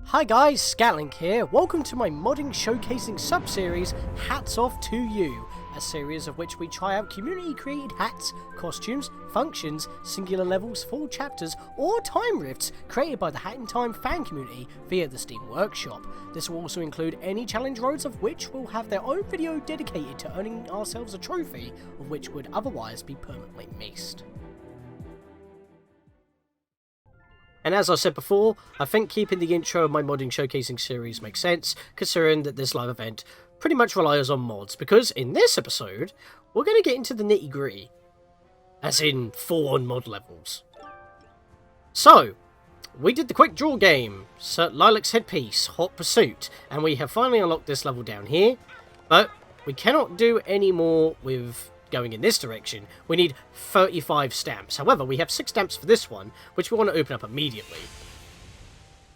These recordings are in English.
Hi guys, Scatlink here. Welcome to my modding showcasing sub-series, Hats Off to You, a series of which we try out community-created hats, costumes, functions, singular levels, full chapters, or time rifts created by the Hat in Time fan community via the Steam Workshop. This will also include any challenge roads of which will have their own video dedicated to earning ourselves a trophy, of which would otherwise be permanently missed. And as I said before, I think keeping the intro of my modding showcasing series makes sense, considering that this live event pretty much relies on mods, because in this episode, we're going to get into the nitty-gritty, as in full-on mod levels. So, we did the quick draw game, Sir Lilac's Headpiece, Hot Pursuit, and we have finally unlocked this level down here, but we cannot do any more with going in this direction. We need 35 stamps. However, we have 6 stamps for this one, which we want to open up immediately.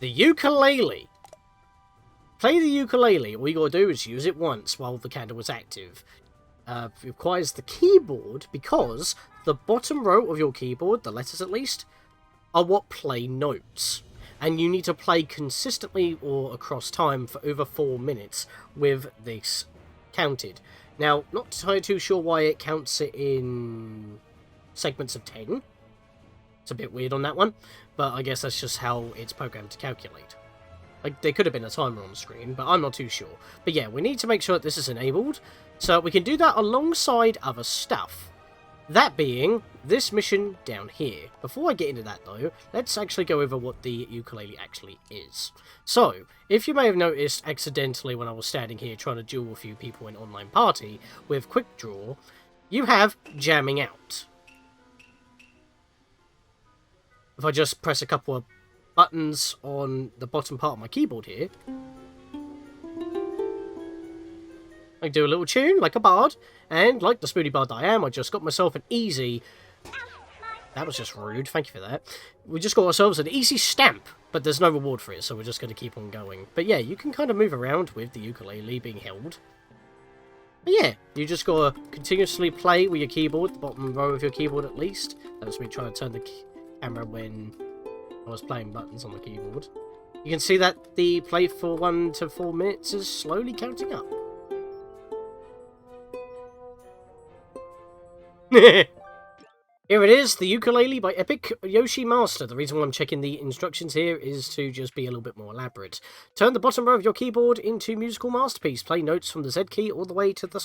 The ukulele. Play the ukulele. All you gotta do is use it once while the candle is active. It requires the keyboard because the bottom row of your keyboard, the letters at least, are what play notes. And you need to play consistently or across time for over 4 minutes with this counted. Now, not too sure why it counts it in segments of 10. It's a bit weird on that one, but I guess that's just how it's programmed to calculate. Like, there could have been a timer on the screen, but I'm not too sure. But yeah, we need to make sure that this is enabled, so we can do that alongside other stuff. That being this mission down here. Before I get into that though, let's actually go over what the ukulele actually is. So, if you may have noticed accidentally when I was standing here trying to duel a few people in online party with quick draw, you have jamming out. If I just press a couple of buttons on the bottom part of my keyboard here, I can do a little tune, like a bard, and like the spoony bard I am, I just got myself an easy... That was just rude, thank you for that. We just got ourselves an easy stamp, but there's no reward for it, so we're just going to keep on going. But yeah, you can kind of move around with the ukulele being held. But yeah, you just got to continuously play with your keyboard, the bottom row of your keyboard at least. That was me trying to turn the camera when I was playing buttons on the keyboard. You can see that the play for 1 to 4 minutes is slowly counting up. Here it is, the ukulele by Epic Yoshi Master. The reason why I'm checking the instructions here is to just be a little bit more elaborate. Turn the bottom row of your keyboard into musical masterpiece. Play notes from the Z key all the way to the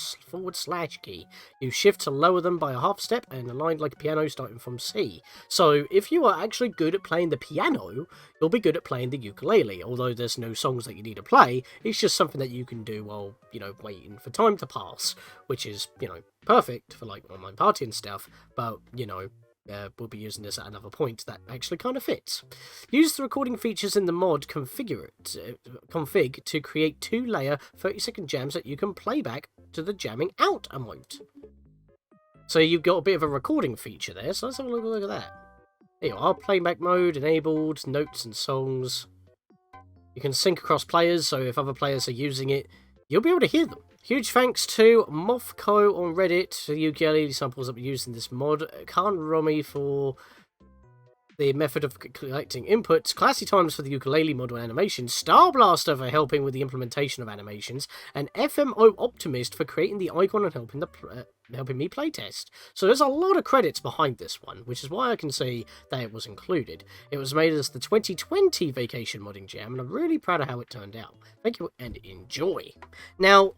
/ key. Use shift to lower them by a half step and align like a piano starting from C. So if you are actually good at playing the piano, you'll be good at playing the ukulele. Although there's no songs that you need to play, it's just something that you can do while, you know, waiting for time to pass. Which is, you know, perfect for like online party and stuff, but, you know, we'll be using this at another point that actually kind of fits. Use the recording features in the mod config to create 2-layer 30-second jams that you can play back to the jamming out emote. So you've got a bit of a recording feature there, so let's have a look at that. There you are, playback mode enabled, notes and songs. You can sync across players, so if other players are using it, you'll be able to hear them. Huge thanks to Mofco on Reddit for the ukulele samples that were used in this mod, Khan Romy for the method of collecting inputs, Classy Times for the ukulele model animation, Star Blaster for helping with the implementation of animations, and FMO Optimist for creating the icon and helping me playtest. So there's a lot of credits behind this one, which is why I can say that it was included. It was made as the 2020 Vacation Modding Jam, and I'm really proud of how it turned out. Thank you and enjoy. Now,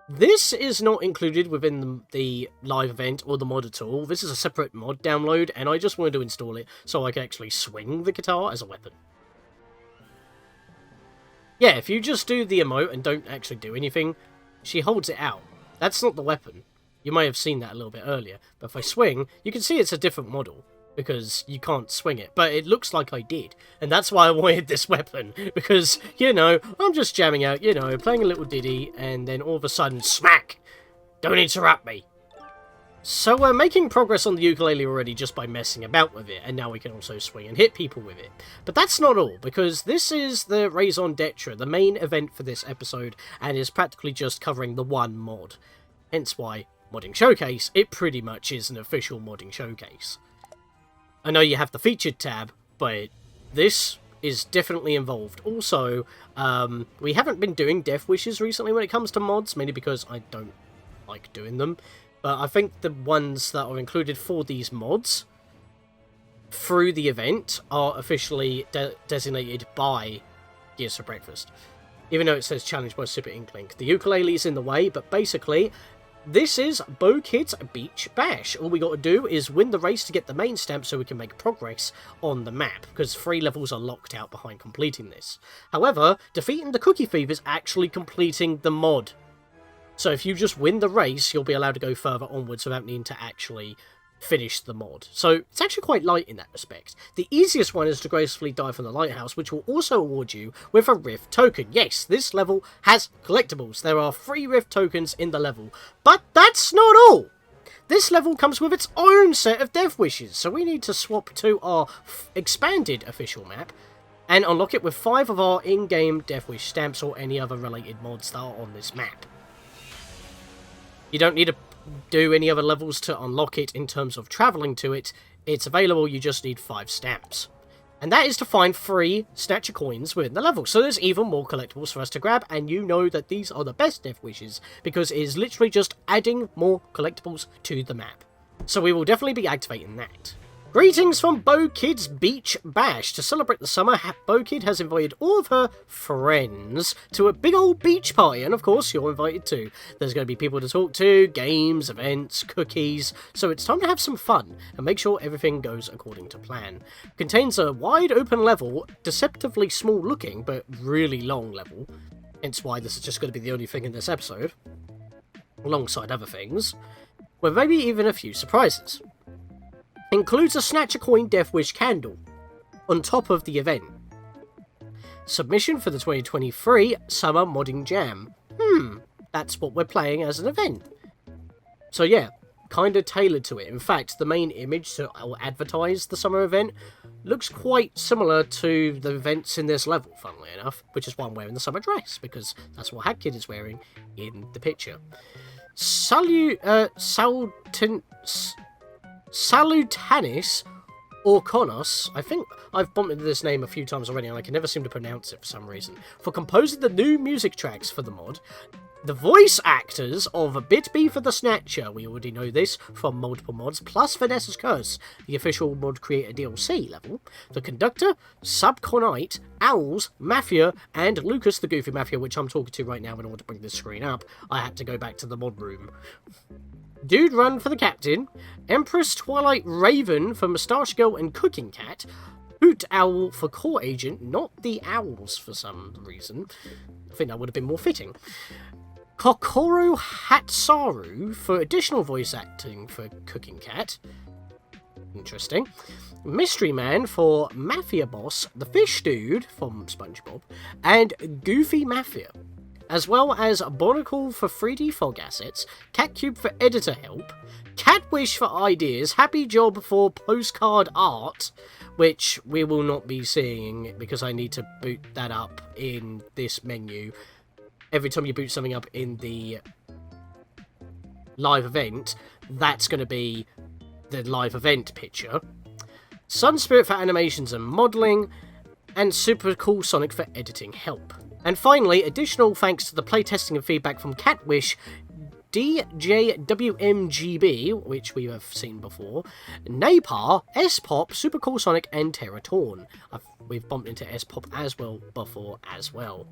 this is not included within the live event or the mod at all. This is a separate mod download, and I just wanted to install it so I can actually swing the guitar as a weapon. Yeah, if you just do the emote and don't actually do anything, she holds it out. That's not the weapon. You may have seen that a little bit earlier, but if I swing, you can see it's a different model, because you can't swing it, but it looks like I did, and that's why I wanted this weapon, because, you know, I'm just jamming out, you know, playing a little ditty, and then all of a sudden, smack! Don't interrupt me! So we're making progress on the ukulele already just by messing about with it, and now we can also swing and hit people with it. But that's not all, because this is the Raison d'etre, the main event for this episode, and is practically just covering the one mod. Hence why modding showcase, it pretty much is an official modding showcase. I know you have the featured tab, but this is definitely involved. Also, we haven't been doing death wishes recently when it comes to mods, mainly because I don't like doing them. But I think the ones that are included for these mods through the event are officially designated by Gears for Breakfast. Even though it says challenged by Super Inklink. The ukulele is in the way, but basically, this is Bo Kid's Beach Bash. All we got to do is win the race to get the main stamp so we can make progress on the map, because 3 levels are locked out behind completing this. However, defeating the Cookie Thief is actually completing the mod. So if you just win the race, you'll be allowed to go further onwards without needing to actually finish the mod. So it's actually quite light in that respect. The easiest one is to gracefully die from the Lighthouse, which will also award you with a Rift token. Yes, this level has collectibles. There are 3 Rift tokens in the level. But that's not all! This level comes with its own set of death wishes, so we need to swap to our expanded official map and unlock it with 5 of our in-game death wish stamps or any other related mods that are on this map. You don't need to do any other levels to unlock it in terms of travelling to it. It's available, you just need 5 stamps. And that is to find 3 Snatcher Coins within the level. So there's even more collectibles for us to grab, and you know that these are the best death wishes, because it is literally just adding more collectibles to the map. So we will definitely be activating that. Greetings from Bo Kid's Beach Bash. To celebrate the summer, Bo Kid has invited all of her friends to a big old beach party, and of course you're invited too. There's going to be people to talk to, games, events, cookies, so it's time to have some fun and make sure everything goes according to plan. Contains a wide open level, deceptively small looking, but really long level, hence why this is just going to be the only thing in this episode, alongside other things, with maybe even a few surprises. Includes a Snatcher Coin Death Wish candle on top of the event. Submission for the 2023 Summer Modding Jam. That's what we're playing as an event. So yeah, kind of tailored to it. In fact, the main image to advertise the summer event looks quite similar to the events in this level, funnily enough, which is why I'm wearing the summer dress, because that's what Hatkid is wearing in the picture. Salutanis Orkonos, I think I've bumped into this name a few times already and I can never seem to pronounce it for some reason, for composing the new music tracks for the mod. The voice actors of Bit B for the Snatcher, we already know this from multiple mods, plus Vanessa's Curse, the official mod creator DLC level. The conductor, Subconite, Owls, Mafia, and Lucas the Goofy Mafia, which I'm talking to right now in order to bring this screen up. I had to go back to the mod room. Dude Run for the Captain, Empress Twilight Raven for Moustache Girl and Cooking Cat, Hoot Owl for Core Agent, not the owls for some reason. I think that would have been more fitting. Kokoro Hatsaru for additional voice acting for Cooking Cat. Interesting. Mystery Man for Mafia Boss, the Fish Dude from SpongeBob, and Goofy Mafia. As well as Barnacle for 3D fog assets, Catcube for editor help, Catwish for ideas, Happy Job for postcard art, which we will not be seeing because I need to boot that up in this menu. Every time you boot something up in the live event, that's going to be the live event picture. Sun Spirit for animations and modelling, and Super Cool Sonic for editing help. And finally, additional thanks to the playtesting and feedback from Catwish, DJWMGB, which we have seen before, Napar, S-Pop, Super Cool Sonic, and Terratorn. We've bumped into S-Pop as well before as well.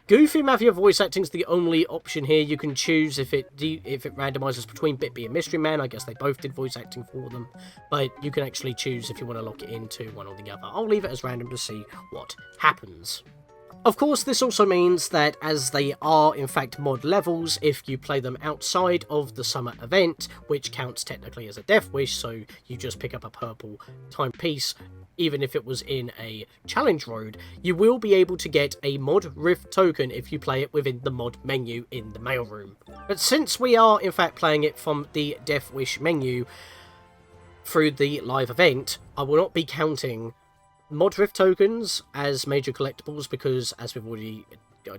Goofy Mafia voice acting is the only option here. You can choose if it randomizes between Bitby and Mystery Man. I guess they both did voice acting for them, but you can actually choose if you want to lock it into one or the other. I'll leave it as random to see what happens. Of course, this also means that as they are in fact mod levels, if you play them outside of the summer event, which counts technically as a death wish, so you just pick up a purple timepiece, even if it was in a challenge road, you will be able to get a mod rift token if you play it within the mod menu in the mailroom. But since we are in fact playing it from the death wish menu through the live event, I will not be counting mod rift tokens as major collectibles because, as we've already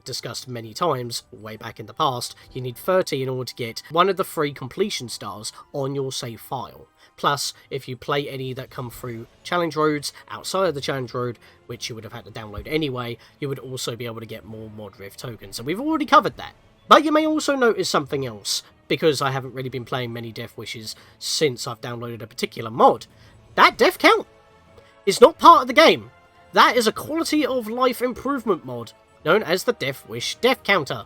discussed many times way back in the past, you need 30 in order to get one of the 3 completion stars on your save file. Plus, if you play any that come through challenge roads outside of the challenge road, which you would have had to download anyway, you would also be able to get more mod rift tokens, and we've already covered that. But you may also notice something else, because I haven't really been playing many Death Wishes since I've downloaded a particular mod. That death count is not part of the game. That is a quality of life improvement mod, known as the Death Wish Death Counter.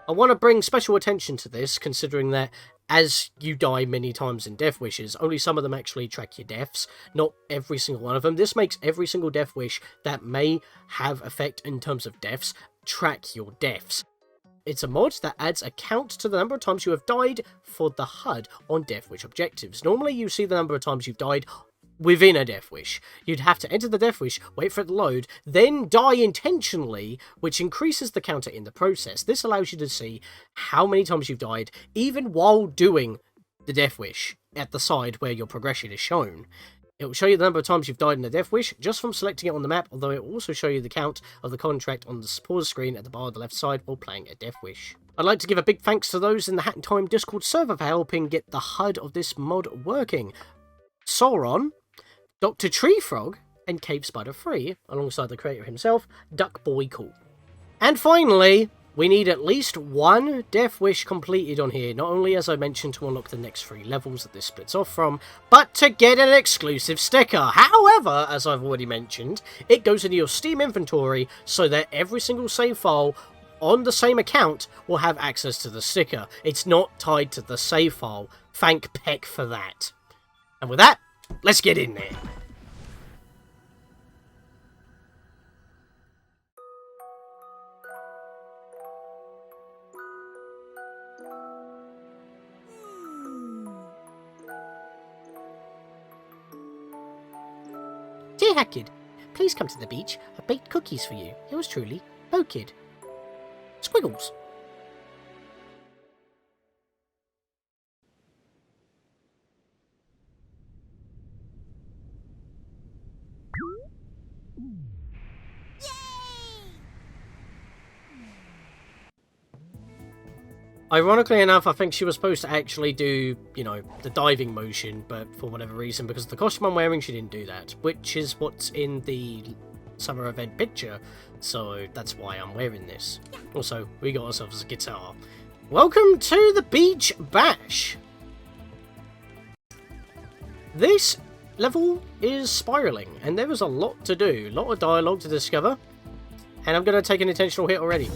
I want to bring special attention to this, considering that as you die many times in Death Wishes, only some of them actually track your deaths, not every single one of them. This makes every single Death Wish that may have effect in terms of deaths track your deaths. It's a mod that adds a count to the number of times you have died for the HUD on Death Wish objectives. Normally you see the number of times you've died within a Death Wish. You'd have to enter the Death Wish, wait for it to load, then die intentionally, which increases the counter in the process. This allows you to see how many times you've died, even while doing the Death Wish, at the side where your progression is shown. It will show you the number of times you've died in the Death Wish, just from selecting it on the map, although it will also show you the count of the contract on the pause screen at the bar on the left side while playing a Death Wish. I'd like to give a big thanks to those in the Hat in Time Discord server for helping get the HUD of this mod working. Sauron, Dr. Tree Frog, and Cave Spider 3, alongside the creator himself, Duck Boy Cool. And finally, we need at least one Death Wish completed on here, not only, as I mentioned, to unlock the next 3 levels that this splits off from, but to get an exclusive sticker. However, as I've already mentioned, it goes into your Steam inventory so that every single save file on the same account will have access to the sticker. It's not tied to the save file. Thank Peck for that. And with that, let's get in there. Dear Hackid, please come to the beach. I baked cookies for you. Yours truly, Bokid. Squiggles. Ironically enough, I think she was supposed to actually do, you know, the diving motion, but for whatever reason, because of the costume I'm wearing, she didn't do that, which is what's in the summer event picture, so that's why I'm wearing this. Also, we got ourselves a guitar. Welcome to the Beach Bash! This level is spiralling, and there is a lot to do, a lot of dialogue to discover, and I'm going to take an intentional hit already.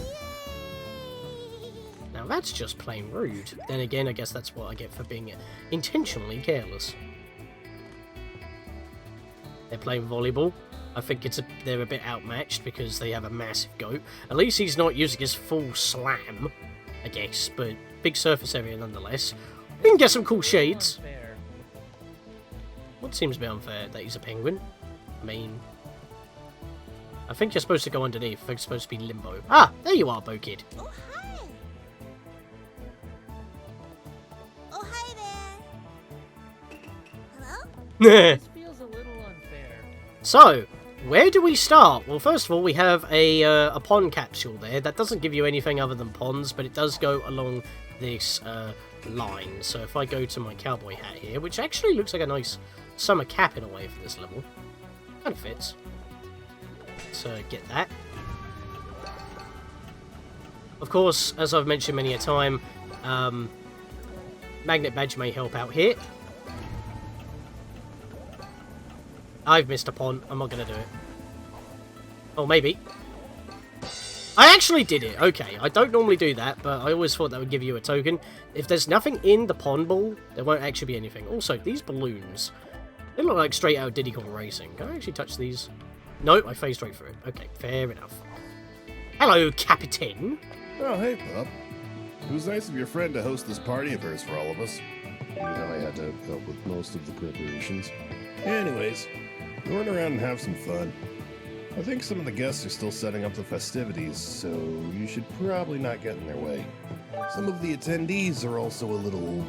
Now that's just plain rude. Then again, I guess that's what I get for being intentionally careless. They're playing volleyball. I think they're a bit outmatched because they have a massive goat. At least he's not using his full slam, I guess, but big surface area nonetheless. We can get some cool shades. What seems a bit unfair? That he's a penguin? I mean, I think you're supposed to go underneath. I think it's supposed to be limbo. Ah, there you are, Bokid. Oh, hi. Oh, hi there. Hello? This feels a little unfair. So, where do we start? Well, first of all, we have a pond capsule there. That doesn't give you anything other than ponds, but it does go along this line. So if I go to my cowboy hat here, which actually looks like a nice summer cap in a way for this level. Kind of fits. So get that. Of course, as I've mentioned many a time, Magnet Badge may help out here. I've missed a pond. I'm not going to do it. Oh, maybe. I actually did it. Okay, I don't normally do that, but I always thought that would give you a token. If there's nothing in the pond ball, there won't actually be anything. Also, these balloons, they look like straight out of Diddy Kong Racing. Can I actually touch these? Nope, I phased straight through it. Okay, fair enough. Hello, Captain. Oh, hey, pup. It was nice of your friend to host this party of hers for all of us. Even though I had to help with most of the preparations. Anyways, we run around and have some fun. I think some of the guests are still setting up the festivities, so you should probably not get in their way. Some of the attendees are also a little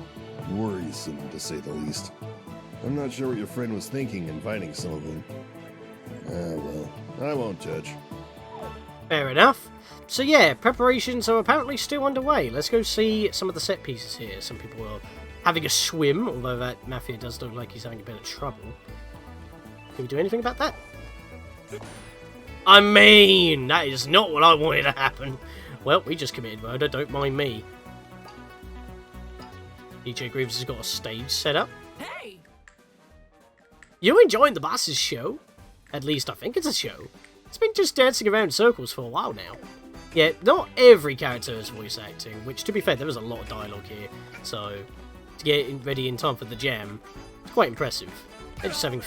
worrisome, to say the least. I'm not sure what your friend was thinking inviting some of them. Well, I won't judge. Fair enough. So yeah, preparations are apparently still underway. Let's go see some of the set pieces here. Some people are having a swim, although that Mafia does look like he's having a bit of trouble. Can we do anything about that? I mean, that is not what I wanted to happen. Well, we just committed murder, don't mind me. DJ Grooves has got a stage set up. Hey! You enjoying the boss's show? At least I think it's a show. It's been just dancing around in circles for a while now. Yeah, not every character is voice acting, which to be fair, there is a lot of dialogue here, so to get ready in time for the jam, it's quite impressive. They're just having...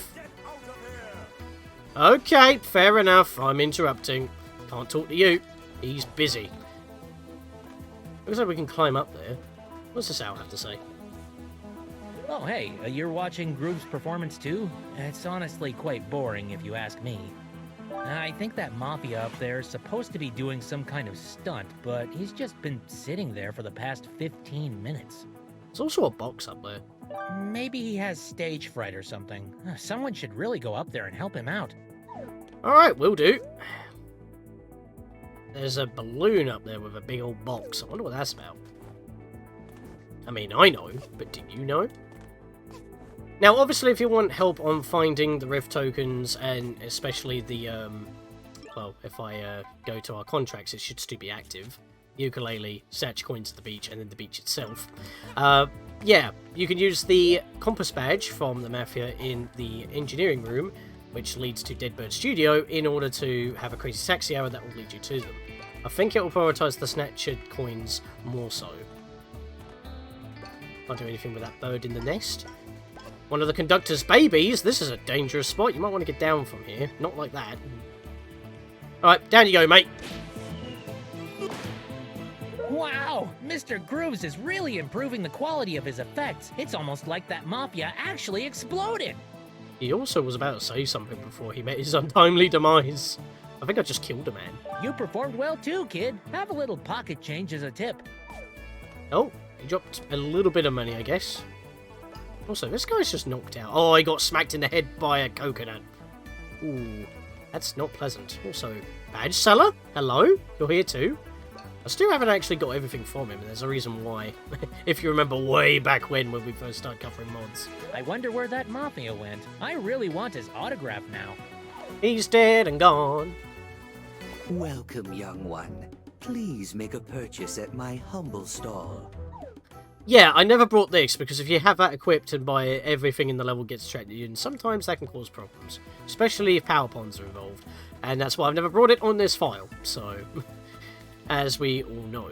Okay, fair enough, I'm interrupting. Can't talk to you. He's busy. Looks like we can climb up there. What's this owl have to say? Oh, hey, you're watching Groove's performance too? It's honestly quite boring if you ask me. I think that Mafia up there is supposed to be doing some kind of stunt, but he's just been sitting there for the past 15 minutes. There's also a box up there. Maybe he has stage fright or something. Someone should really go up there and help him out. Alright, will do. There's a balloon up there with a big old box. I wonder what that's about. I mean, I know, but do you know? Now, obviously, if you want help on finding the Rift tokens, and especially the, well, if I go to our contracts, it should still be active. Ukulele, Snatcher Coins at the beach, and then the beach itself. Yeah, you can use the compass badge from the Mafia in the engineering room, which leads to Deadbird Studio, in order to have a crazy taxi arrow that will lead you to them. I think it will prioritise the Snatcher Coins more so. Can't do anything with that bird in the nest. One of the conductor's babies. This is a dangerous spot. You might want to get down from here. Not like that. Alright, down you go, mate. Wow! Mr. Grooves is really improving the quality of his effects. It's almost like that Mafia actually exploded! He also was about to say something before he met his untimely demise. I think I just killed a man. You performed well too, kid. Have a little pocket change as a tip. Oh, he dropped a little bit of money, I guess. Also, this guy's just knocked out. Oh, he got smacked in the head by a coconut. Ooh, that's not pleasant. Also, badge seller? Hello? You're here too? I still haven't actually got everything from him, and there's a reason why. If you remember way back when we first started covering mods. I wonder where that Mafia went. I really want his autograph now. He's dead and gone. Welcome, young one. Please make a purchase at my humble stall. Yeah, I never brought this, because if you have that equipped and by it, everything in the level gets tracked in, sometimes that can cause problems. Especially if power ponds are involved. And that's why I've never brought it on this file, so... as we all know.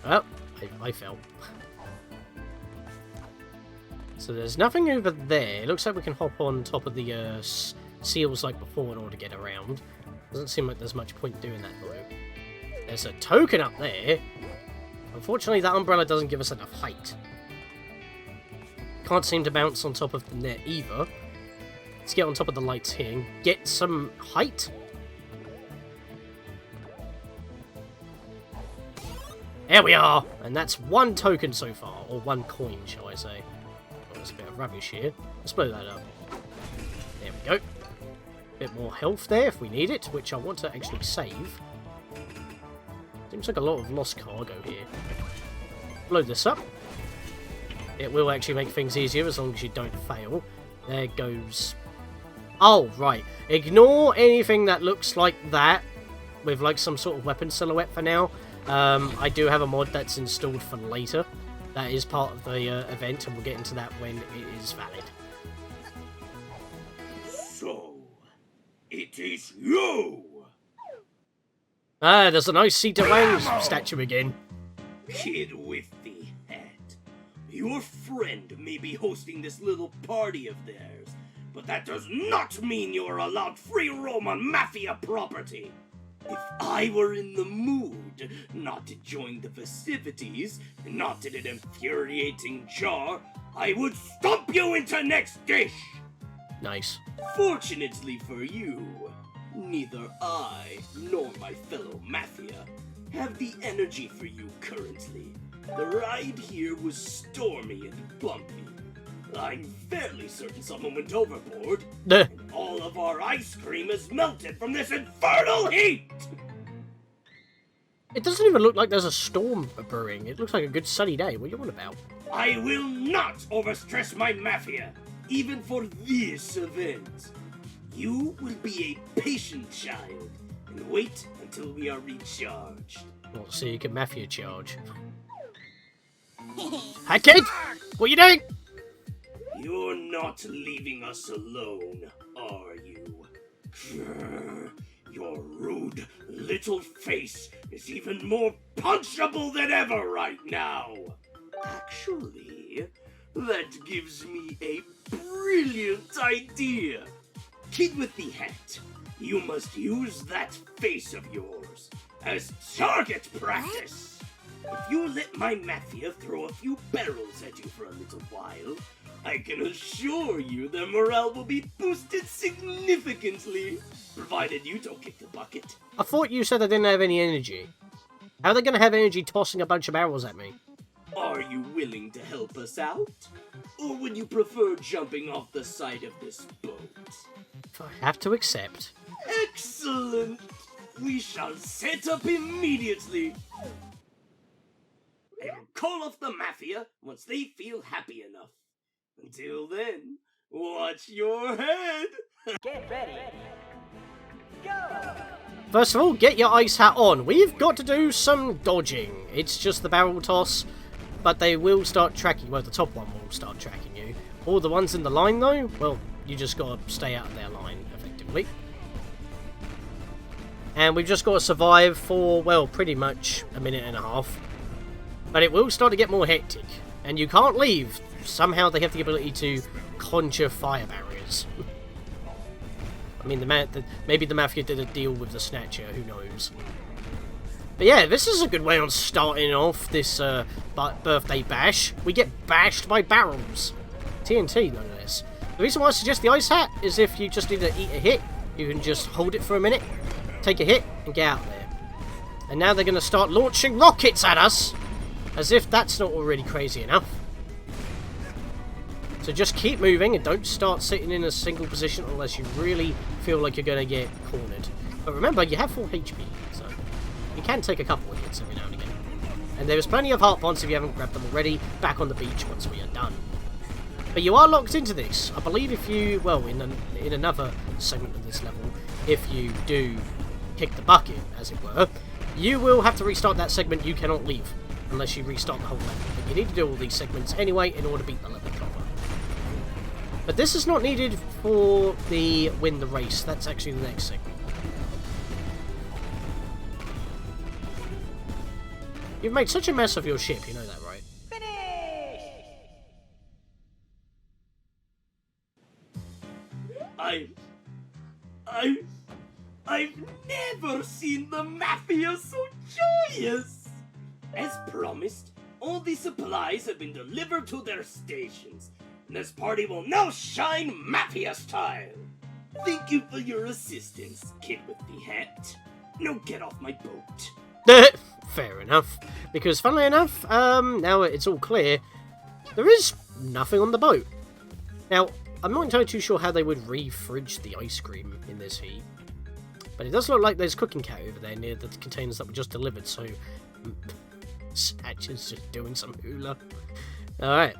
Well, I fell. So there's nothing over there. It looks like we can hop on top of the seals like before in order to get around. Doesn't seem like there's much point doing that though. There's a token up there. Unfortunately, that umbrella doesn't give us enough height. Can't seem to bounce on top of the net either. Let's get on top of the lights here and get some height. There we are! And that's one token so far, or one coin, shall I say. Oh, there's a bit of rubbish here. Let's blow that up. There we go. Bit more health there if we need it, which I want to actually save. Seems like a lot of lost cargo here. Blow this up. It will actually make things easier as long as you don't fail. There goes... Oh, right. Ignore anything that looks like that, with like some sort of weapon silhouette for now. I do have a mod that's installed for later. That is part of the event, and we'll get into that when it is valid. So, it is you! Ah, there's a nice Cedar Wang statue again. Kid with the hat. Your friend may be hosting this little party of theirs, but that does not mean you're allowed free roam on Mafia property. If I were in the mood not to join the festivities, not in an infuriating jar, I would stomp you into next dish! Nice. Fortunately for you, neither I nor my fellow Mafia have the energy for you currently. The ride here was stormy and bumpy. I'm fairly certain someone went overboard, Duh. and all of our ice cream is melted from this infernal heat! It doesn't even look like there's a storm brewing. It looks like a good sunny day. What are you on about? I will not overstress my Mafia, even for this event. You will be a patient child, and wait until we are recharged. Well, so you can Mafia charge. Hi, kid! What you doing? You're not leaving us alone, are you? Your rude little face is even more punchable than ever right now. Actually, that gives me a brilliant idea. Kid with the hat, you must use that face of yours as target practice. If you let my Mafia throw a few barrels at you for a little while, I can assure you their morale will be boosted significantly, provided you don't kick the bucket. I thought you said they didn't have any energy. How are they going to have energy tossing a bunch of barrels at me? Are you willing to help us out? Or would you prefer jumping off the side of this boat? If I have to accept. Excellent! We shall set up immediately. I will call off the Mafia once they feel happy enough. Until then, watch your head! Get ready. Go! First of all, get your ice hat on. We've got to do some dodging. It's just the barrel toss, but they will start tracking. Well, the top one will start tracking you. All the ones in the line, though, well, you just got to stay out of their line, effectively. And we've just got to survive for, well, pretty much a minute and a half. But it will start to get more hectic. And you can't leave. Somehow they have the ability to conjure fire barriers. I mean, maybe the Mafia did a deal with the Snatcher, who knows. But yeah, this is a good way on starting off this birthday bash. We get bashed by barrels. TNT, no less. The reason why I suggest the ice hat is if you just need to eat a hit, you can just hold it for a minute, take a hit, and get out of there. And now they're going to start launching rockets at us, as if that's not already crazy enough. So just keep moving and don't start sitting in a single position unless you really feel like you're going to get cornered. But remember, you have full HP, so you can take a couple of hits every now and again. And there is plenty of heart bonds if you haven't grabbed them already, back on the beach once we are done. But you are locked into this. I believe if you, well, in another segment of this level, if you do kick the bucket, as it were, you will have to restart that segment. You cannot leave unless you restart the whole level. But you need to do all these segments anyway in order to beat the level proper. But this is not needed for the win the race. That's actually the next segment. You've made such a mess of your ship, you know that, right? I've never seen the Mafia so joyous! As promised, all the supplies have been delivered to their stations. This party will now shine Mafia style! Thank you for your assistance, kid with the hat. Now get off my boat. Fair enough. Because funnily enough, now it's all clear, there is nothing on the boat. Now, I'm not entirely too sure how they would re-fridge the ice cream in this heat. But it does look like there's cooking cat over there near the containers that were just delivered, so Snatcher's just doing some hula. Alright.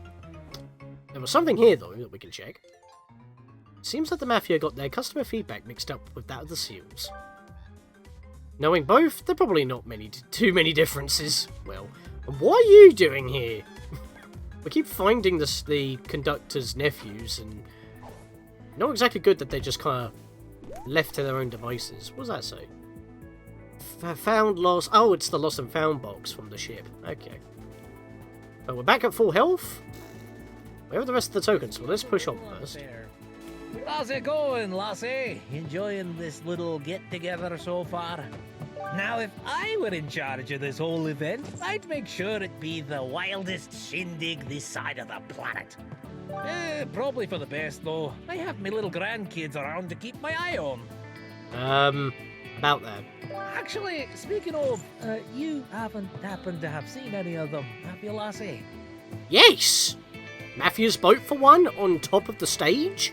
There was something here, though, that we can check. Seems that the Mafia got their customer feedback mixed up with that of the SEALs. Knowing both, there are probably not too many differences. Well, what are you doing here? We keep finding the conductor's nephews, and not exactly good that they're just kind of left to their own devices. What does that say? Found lost. Oh, it's the lost and found box from the ship. Okay. But we're back at full health. Where are the rest of the tokens? Well, let's push on first. How's it going, Lassie? Enjoying this little get-together so far? Now, if I were in charge of this whole event, I'd make sure it be the wildest shindig this side of the planet. Probably for the best, though. I have my little grandkids around to keep my eye on. About that. Actually, speaking of, you haven't happened to have seen any of them, have you, Lassie? Yes! Mafia's boat for one on top of the stage?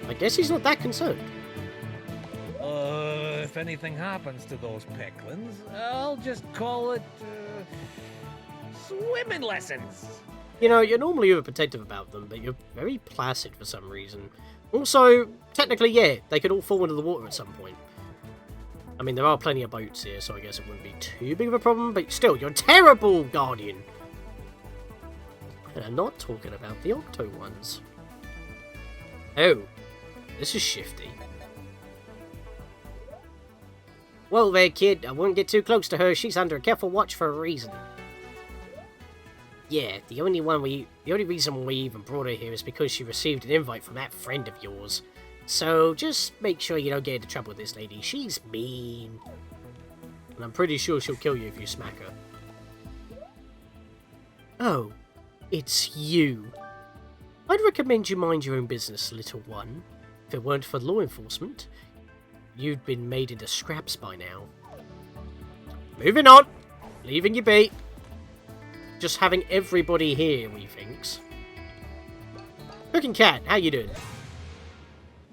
I guess he's not that concerned. If anything happens to those pecklins, I'll just call it, swimming lessons. You know, you're normally overprotective about them, but you're very placid for some reason. Also, technically, yeah, they could all fall into the water at some point. I mean, there are plenty of boats here, so I guess it wouldn't be too big of a problem, but still, you're terrible, Guardian! And I'm not talking about the Octo ones. Oh, this is shifty. Well there, kid, I wouldn't get too close to her. She's under careful watch for a reason. Yeah, the only reason we even brought her here is because she received an invite from that friend of yours. So just make sure you don't get into trouble with this lady. She's mean. And I'm pretty sure she'll kill you if you smack her. Oh, it's you. I'd recommend you mind your own business, little one. If it weren't for law enforcement, you'd been made into scraps by now. Moving on. Leaving you be. Just having everybody here, we thinks. Cooking Cat, how you doing?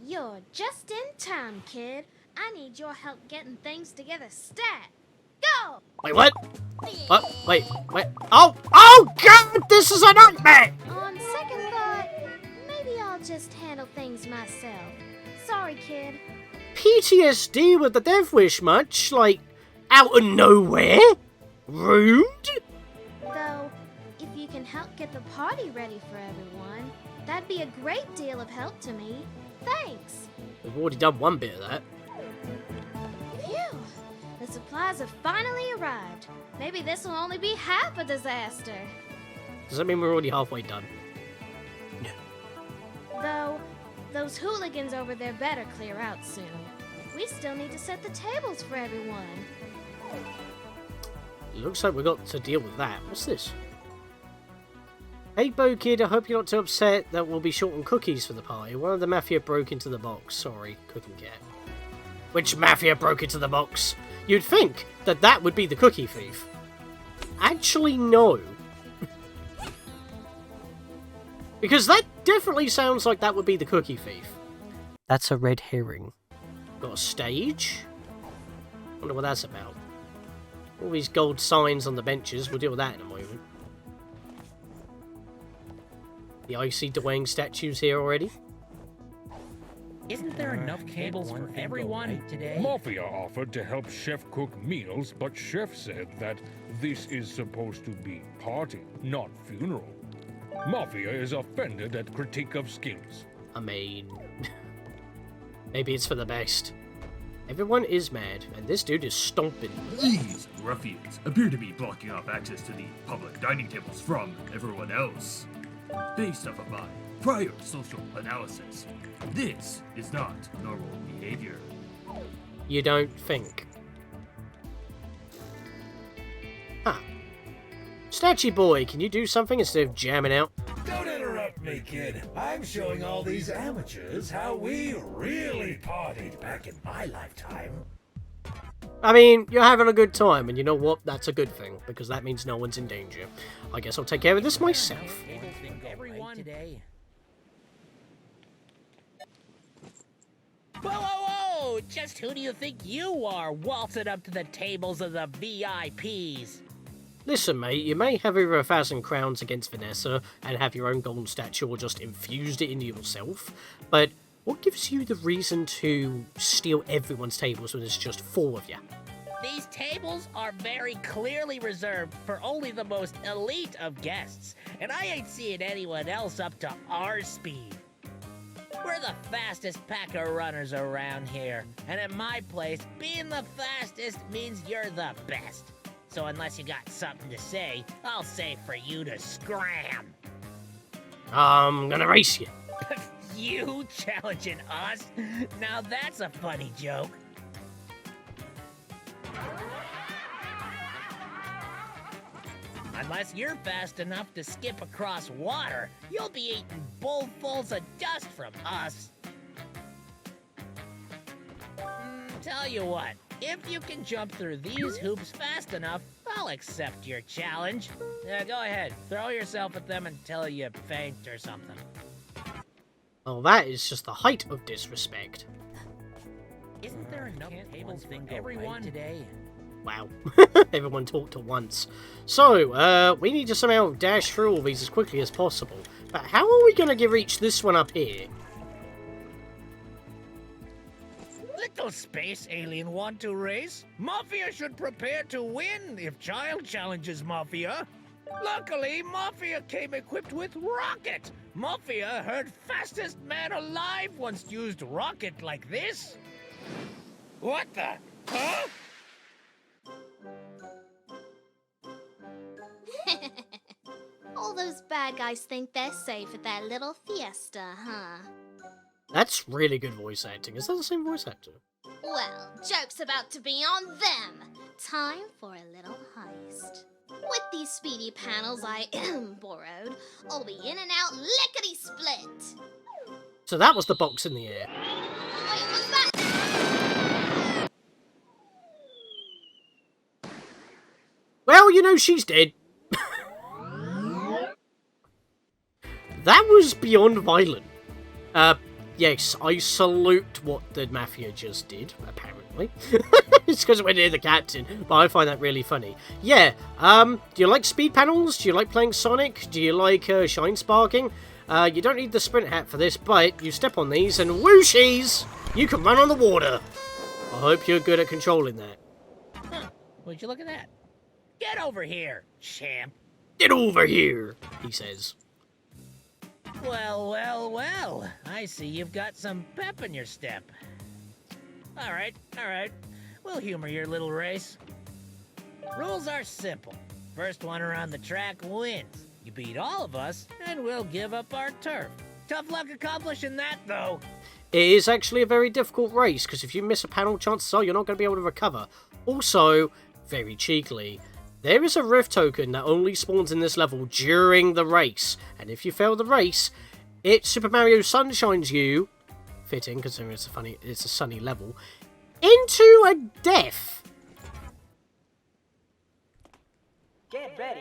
You're just in time, kid. I need your help getting things together stat. Go! Wait, what? What? Wait. Oh God, this is a nightmare! On second thought, maybe I'll just handle things myself. Sorry, kid. PTSD with the Death Wish much? Like, out of nowhere? Rude? Though, if you can help get the party ready for everyone, that'd be a great deal of help to me. Thanks. We've already done one bit of that. Phew. The supplies have finally arrived. Maybe this will only be half a disaster. Does that mean we're already halfway done? Though, those hooligans over there better clear out soon. We still need to set the tables for everyone. Looks like we got to deal with that. What's this? Hey, Bo Kid, I hope you're not too upset that we'll be short on cookies for the party. One of the Mafia broke into the box. Sorry, Cooking Cat. Which Mafia broke into the box? You'd think that that would be the cookie thief. Actually, no. Because that definitely sounds like that would be the cookie thief. That's a red herring. Got a stage? Wonder what that's about. All these gold signs on the benches. We'll deal with that in a moment. The icy Dwayne statues here already. Isn't there enough tables for everyone today? Mafia offered to help Chef cook meals, but Chef said that this is supposed to be party, not funeral. Mafia is offended at critique of skills. I mean, maybe it's for the best. Everyone is mad, and this dude is stomping. These ruffians appear to be blocking off access to the public dining tables from everyone else. Based off of my prior social analysis, this is not normal behavior. You don't think? Huh. Snatchy boy, can you do something instead of jamming out? Don't interrupt me, kid. I'm showing all these amateurs how we really partied back in my lifetime. I mean, you're having a good time, and you know what? That's a good thing, because that means no one's in danger. I guess I'll take care of this myself. Everyone today. Whoa, whoa, whoa! Just who do you think you are, waltzing up to the tables of the VIPs? Listen, mate, you may have over 1,000 crowns against Vanessa and have your own golden statue or just infused it into yourself, but what gives you the reason to steal everyone's tables when there's just 4 of you? These tables are very clearly reserved for only the most elite of guests, and I ain't seeing anyone else up to our speed. We're the fastest pack of runners around here, and at my place, being the fastest means you're the best. So unless you got something to say, I'll say for you to scram. I'm gonna race you. You challenging us? Now that's a funny joke. Unless you're fast enough to skip across water, you'll be eating bowlfuls of dust from us. Tell you what, If you can jump through these hoops fast enough, I'll accept your challenge. Go ahead, throw yourself at them until you faint or something. Oh, that is just the height of disrespect. Isn't there enough tables for everyone today? Wow. Everyone talked at once. So, we need to somehow dash through all these as quickly as possible. But how are we going to reach this one up here? Little space alien want to race? Mafia should prepare to win if Child challenges Mafia. Luckily, Mafia came equipped with Rocket. Mafia heard fastest man alive once used Rocket like this. What the? Huh? All those bad guys think they're safe at their little fiesta, huh? That's really good voice acting. Is that the same voice actor? Well, joke's about to be on them. Time for a little heist. With these speedy panels I borrowed, I'll be in and out lickety-split. So that was the box in the air. Wait, what's that? Well, you know she's dead. That was beyond violent. Yes, I salute what the Mafia just did, apparently. It's because we're near the captain, but I find that really funny. Yeah, do you like speed panels? Do you like playing Sonic? Do you like shine sparking? You don't need the sprint hat for this, but you step on these and whooshies! You can run on the water! I hope you're good at controlling that. Huh, would you look at that? Get over here, champ. Get over here, he says. Well, well, well. I see you've got some pep in your step. All right. We'll humor your little race. Rules are simple. First one around the track wins. You beat all of us, and we'll give up our turf. Tough luck accomplishing that, though. It is actually a very difficult race, because if you miss a panel, chances are you're not going to be able to recover. Also, very cheekily, there is a rift token that only spawns in this level during the race, and if you fail the race, it Super Mario Sunshines you, fitting considering it's a sunny level, into a death. Get ready.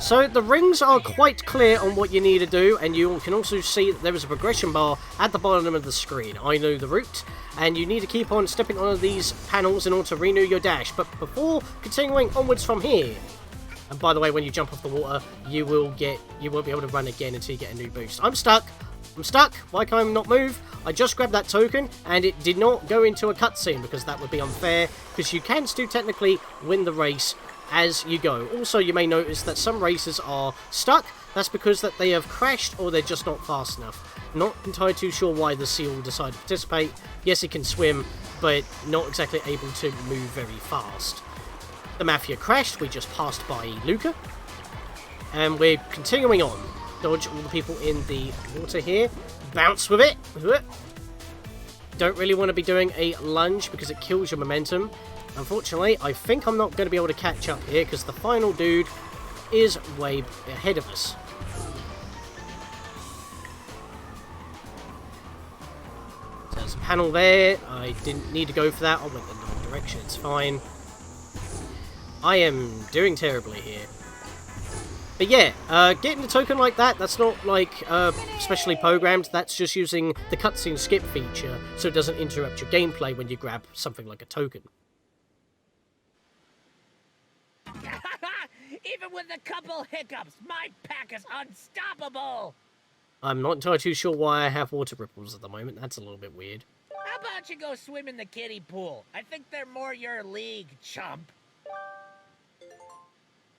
So the rings are quite clear on what you need to do, and you can also see that there is a progression bar at the bottom of the screen. I know the route, and you need to keep on stepping on these panels in order to renew your dash. But before continuing onwards from here, and by the way, when you jump off the water, you won't be able to run again until you get a new boost. I'm stuck. Why can I not move? I just grabbed that token, and it did not go into a cutscene because that would be unfair, because you can still technically win the race as you go. Also, you may notice that some races are stuck. That's because that they have crashed or they're just not fast enough. Not entirely too sure why the seal decided to participate. Yes, it can swim, but not exactly able to move very fast. The Mafia crashed. We just passed by Luca. And we're continuing on. Dodge all the people in the water here. Bounce with it. Don't really want to be doing a lunge because it kills your momentum. Unfortunately, I think I'm not going to be able to catch up here because the final dude is way ahead of us. So there's a panel there. I didn't need to go for that. I went the wrong direction. It's fine. I am doing terribly here. But yeah, getting the token like that, that's not like specially programmed. That's just using the cutscene skip feature so it doesn't interrupt your gameplay when you grab something like a token. Even with a couple hiccups, my pack is unstoppable! I'm not entirely too sure why I have water ripples at the moment. That's a little bit weird. How about you go swim in the kiddie pool? I think they're more your league, chump.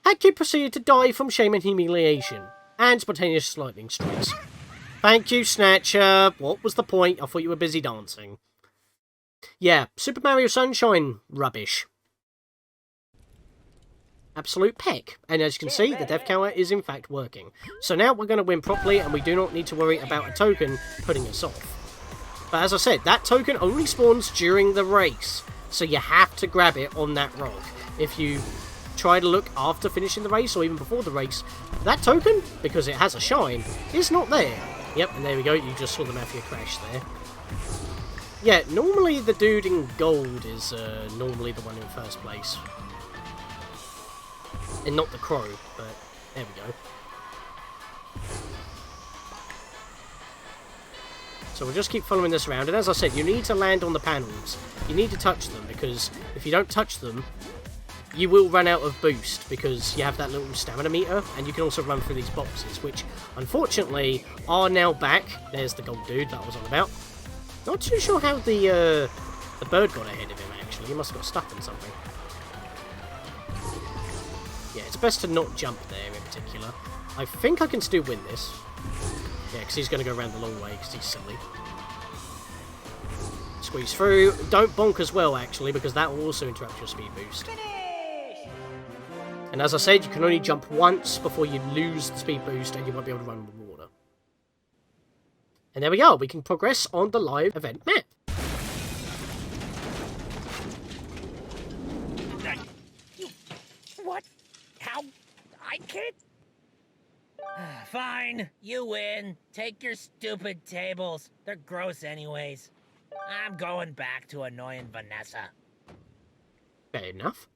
Haku proceeded to die from shame and humiliation, and spontaneous lightning strikes. Thank you, Snatcher. What was the point? I thought you were busy dancing. Yeah, Super Mario Sunshine rubbish. Absolute peck. And as you can see, the death counter is in fact working. So now we're going to win properly, and we do not need to worry about a token putting us off. But as I said, that token only spawns during the race, so you have to grab it on that rock. If you try to look after finishing the race, or even before the race, that token, because it has a shine, is not there. Yep, and there we go, you just saw the Mafia crash there. Yeah, normally the dude in gold is normally the one in first place. And not the crow, but there we go. So we'll just keep following this around, and as I said, you need to land on the panels. You need to touch them, because if you don't touch them, you will run out of boost, because you have that little stamina meter, and you can also run through these boxes, which, unfortunately, are now back. There's the gold dude that I was on about. Not too sure how the bird got ahead of him, actually. He must have got stuck in something. Yeah, it's best to not jump there in particular. I think I can still win this. Yeah, because he's going to go around the long way because he's silly. Squeeze through. Don't bonk as well, actually, because that will also interrupt your speed boost. And as I said, you can only jump once before you lose the speed boost and you won't be able to run with water. And there we go. We can progress on the live event map. What? How? I can't... Fine, you win. Take your stupid tables. They're gross anyways. I'm going back to annoying Vanessa. Fair enough.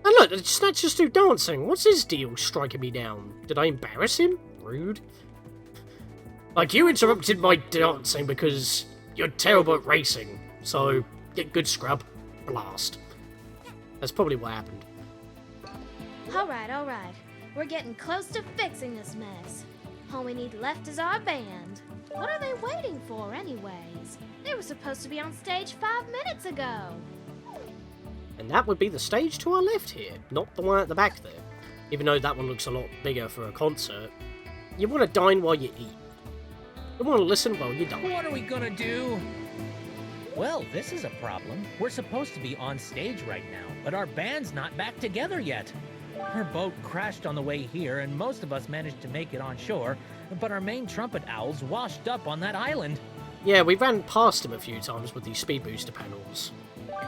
And look, it's Snatcher still dancing. What's his deal striking me down? Did I embarrass him? Rude. Like, you interrupted my dancing because you're terrible at racing. So, get good, scrub. Blast. That's probably what happened. Alright, alright. We're getting close to fixing this mess. All we need left is our band. What are they waiting for, anyways? They were supposed to be on stage 5 minutes ago. And that would be the stage to our left here, not the one at the back there. Even though that one looks a lot bigger for a concert. You want to dine while you eat. You want to listen while you dine. What are we gonna do? Well, this is a problem. We're supposed to be on stage right now, but our band's not back together yet. Our boat crashed on the way here, and most of us managed to make it on shore, but our main trumpet owl's washed up on that island. Yeah, we ran past him a few times with these speed booster panels.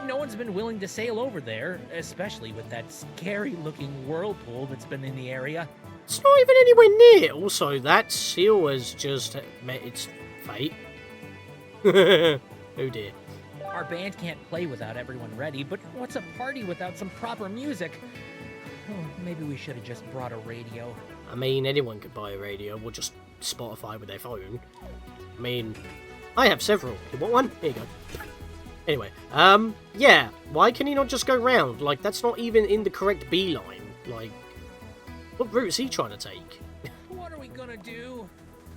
No one's been willing to sail over there, especially with that scary-looking whirlpool that's been in the area. It's not even anywhere near. Also, that seal has just met its fate. Oh dear. Our band can't play without everyone ready, but what's a party without some proper music? Oh, maybe we should have just brought a radio. I mean, anyone could buy a radio, or just Spotify with their phone. I mean, I have several. You want one? Here you go. Anyway, yeah, why can he not just go round? Like, that's not even in the correct beeline. Like, what route is he trying to take? What are we gonna do?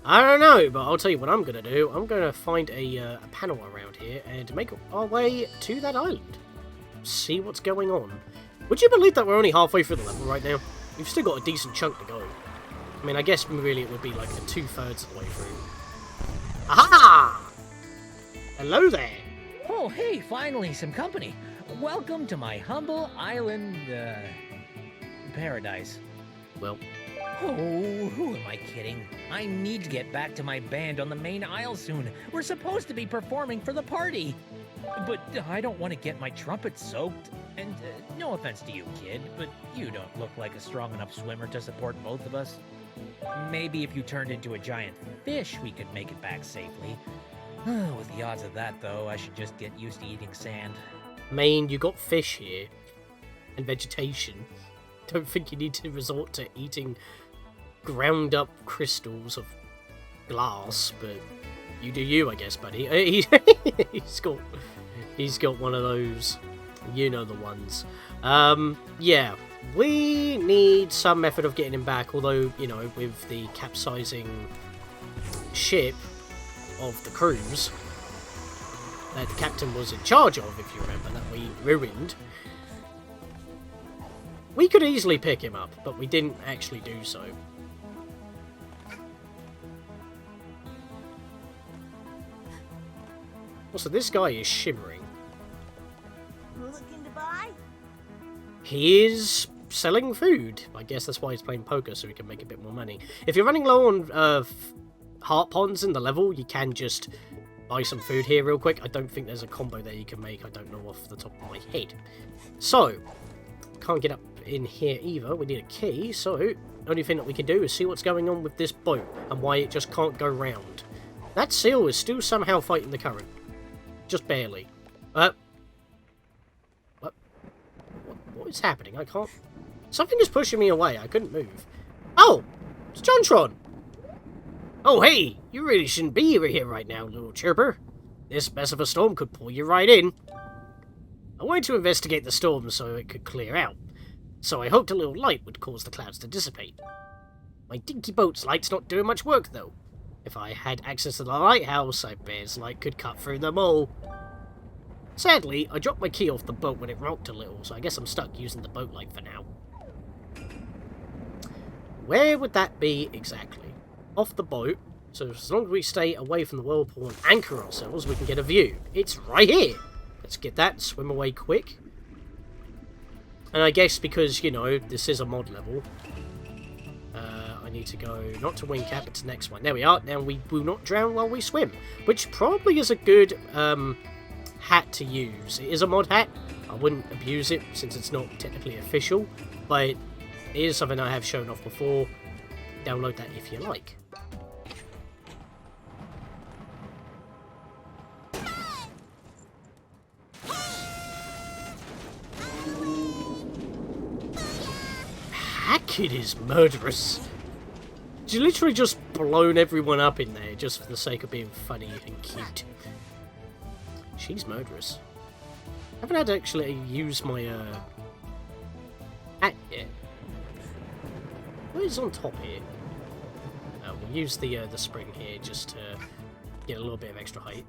I don't know, but I'll tell you what I'm gonna do. I'm gonna find a panel around here and make our way to that island. See what's going on. Would you believe that we're only halfway through the level right now? We've still got a decent chunk to go. I mean, I guess really it would be like a 2/3 of the way through. Aha! Hello there. Oh, hey, finally some company. Welcome to my humble island, paradise. Well. Oh, who am I kidding? I need to get back to my band on the main aisle soon. We're supposed to be performing for the party. But I don't want to get my trumpet soaked. And no offense to you, kid, but you don't look like a strong enough swimmer to support both of us. Maybe if you turned into a giant fish, we could make it back safely. With the odds of that, though, I should just get used to eating sand. I mean, you got fish here. And vegetation. Don't think you need to resort to eating ground up crystals of glass, but you do you, I guess, buddy. He's got one of those. You know the ones. Yeah, we need some method of getting him back, although, you know, with the capsizing ship of the cruise that the captain was in charge of, if you remember, that we ruined, we could easily pick him up, but we didn't actually do so. Also, this guy is shimmering. Looking to buy? He is selling food. I guess that's why he's playing poker, so he can make a bit more money. If you're running low on heart ponds in the level, you can just buy some food here real quick. I don't think there's a combo there you can make. I don't know off the top of my head. So, can't get up in here either. We need a key, so only thing that we can do is see what's going on with this boat and why it just can't go round. That seal is still somehow fighting the current. Just barely. What is happening? I can't... Something is pushing me away. I couldn't move. Oh! It's Jontron! Oh, hey! You really shouldn't be over here right now, little chirper. This mess of a storm could pull you right in. I wanted to investigate the storm so it could clear out. So I hoped a little light would cause the clouds to dissipate. My dinky boat's light's not doing much work, though. If I had access to the lighthouse, I bet its light could cut through them all. Sadly, I dropped my key off the boat when it rocked a little, so I guess I'm stuck using the boat light for now. Where would that be exactly? Off the boat, so as long as we stay away from the whirlpool and anchor ourselves, we can get a view. It's right here! Let's get that and swim away quick. And I guess because, you know, this is a mod level, I need to go not to wing cap, but to the next one. There we are. Now we will not drown while we swim, which probably is a good hat to use. It is a mod hat. I wouldn't abuse it since it's not technically official, but it is something I have shown off before. Download that if you like. Hackett is murderous. She literally just blown everyone up in there just for the sake of being funny and cute. She's murderous. I haven't had to actually use my hat yet. What is on top here? We'll use the spring here just to get a little bit of extra height.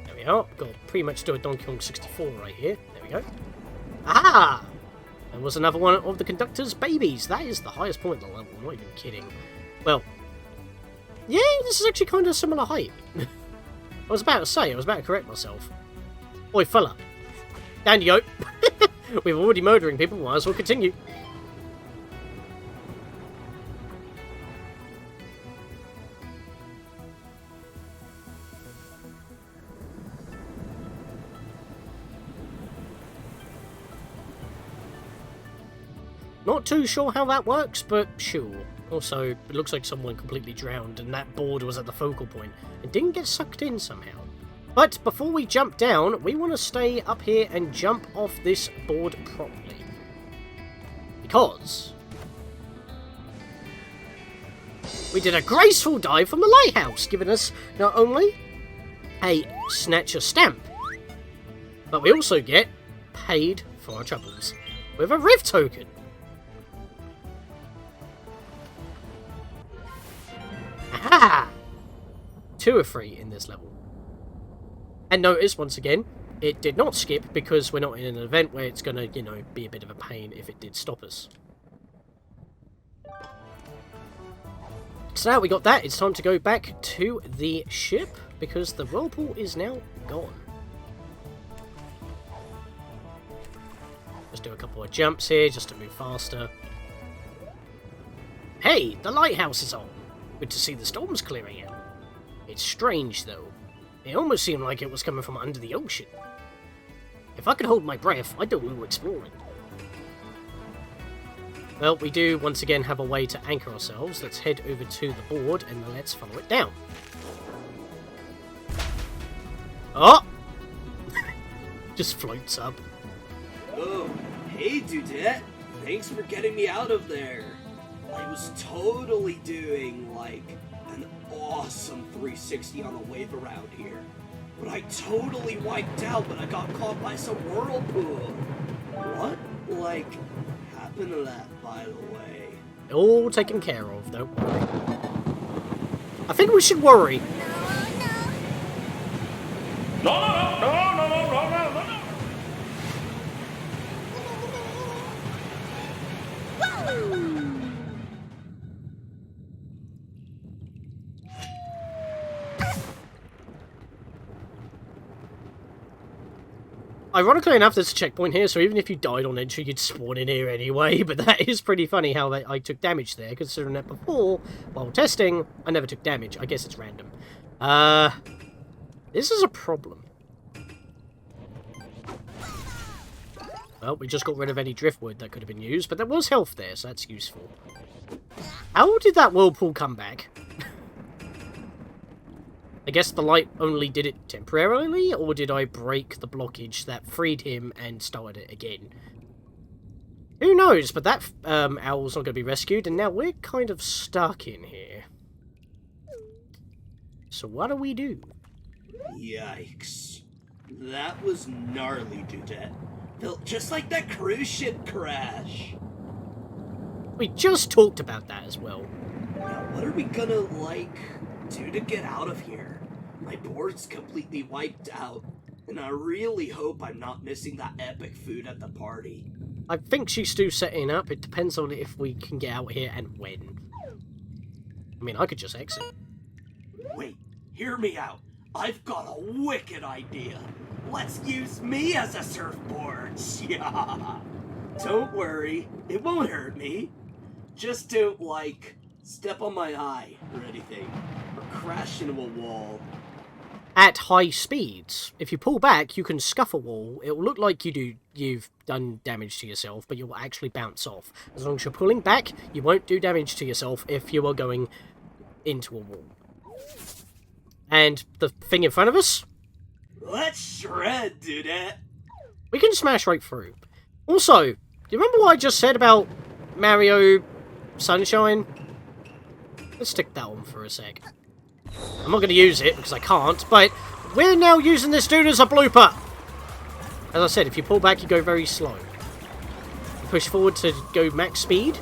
There we are. Got pretty much do a Donkey Kong 64 right here. There we go. Aha! There was another one of the conductor's babies. That is the highest point of the level. I'm not even kidding. Well, yeah, this is actually kind of a similar height. I was about to correct myself. Oi, fella. Down you go. We're already murdering people. Might as well continue. Not too sure how that works, but sure. Also, it looks like someone completely drowned and that board was at the focal point and didn't get sucked in somehow. But before we jump down, we want to stay up here and jump off this board properly. Because we did a graceful dive from the lighthouse, giving us not only a Snatcher stamp, but we also get paid for our troubles with a Rift token. Aha! 2 or 3 in this level. And notice, once again, it did not skip because we're not in an event where it's going to, you know, be a bit of a pain if it did stop us. So now we got that, it's time to go back to the ship because the Whirlpool is now gone. Just do a couple of jumps here just to move faster. Hey, the lighthouse is on. Good to see the storm's clearing out. It's strange, though. It almost seemed like it was coming from under the ocean. If I could hold my breath, I'd do a little exploring. Well, we do once again have a way to anchor ourselves. Let's head over to the board and let's follow it down. Oh! Just floats up. Oh, hey, Dudette. Thanks for getting me out of there. I was totally doing, like, an awesome 360 on a wave around here. But I totally wiped out when I got caught by some whirlpool. What, like, happened to that, by the way? All taken care of, don't worry. I think we should worry. No. Ironically enough, there's a checkpoint here, so even if you died on entry, you'd spawn in here anyway, but that is pretty funny how I took damage there, considering that before, while testing, I never took damage. I guess it's random. This is a problem. Well, we just got rid of any driftwood that could have been used, but there was health there, so that's useful. How did that whirlpool come back? I guess the light only did it temporarily, or did I break the blockage that freed him and started it again? Who knows, but that owl's not going to be rescued, and now we're kind of stuck in here. So what do we do? Yikes. That was gnarly, Dudette. Felt just like that cruise ship crash. We just talked about that as well. Now, what are we gonna, do to get out of here? My board's completely wiped out, and I really hope I'm not missing that epic food at the party. I think she's still setting up. It depends on if we can get out here and when. I mean, I could just exit. Wait, hear me out. I've got a wicked idea. Let's use me as a surfboard. Yeah. Don't worry, it won't hurt me. Just don't, step on my eye or anything, or crash into a wall. At high speeds, if you pull back, you can scuff a wall. It will look like you've done damage to yourself, but you'll actually bounce off. As long as you're pulling back, you won't do damage to yourself if you are going into a wall. And the thing in front of us? Let's shred, Dudette. We can smash right through. Also, do you remember what I just said about Mario Sunshine? Let's stick that on for a sec. I'm not going to use it because I can't, but we're now using this dude as a blooper. As I said, if you pull back, you go very slow. You push forward to go max speed,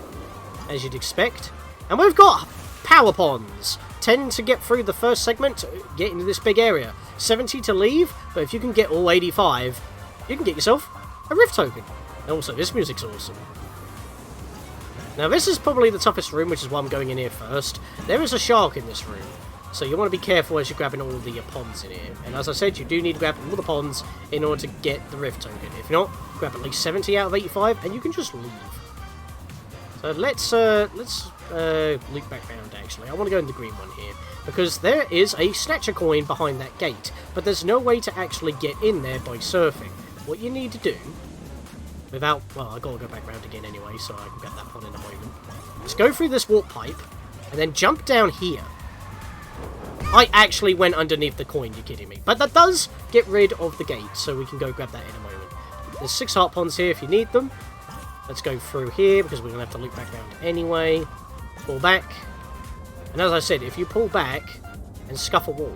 as you'd expect. And we've got power ponds. 10 to get through the first segment, get into this big area. 70 to leave, but if you can get all 85, you can get yourself a Rift token. And also, this music's awesome. Now, this is probably the toughest room, which is why I'm going in here first. There is a shark in this room, so you want to be careful as you're grabbing all the ponds in here. And as I said, you do need to grab all the ponds in order to get the Rift token. If not, grab at least 70 out of 85, and you can just leave. So let's loop back round, actually. I want to go in the green one here, because there is a Snatcher Coin behind that gate, but there's no way to actually get in there by surfing. What you need to do, without... Well, I've got to go back round again anyway, so I can get that pond in a moment. Just go through this warp pipe, and then jump down here. I actually went underneath the coin, you're kidding me. But that does get rid of the gate, so we can go grab that in a moment. There's 6 heart ponds here if you need them. Let's go through here, because we're going to have to loop back round anyway. Pull back. And as I said, if you pull back and scuff a wall,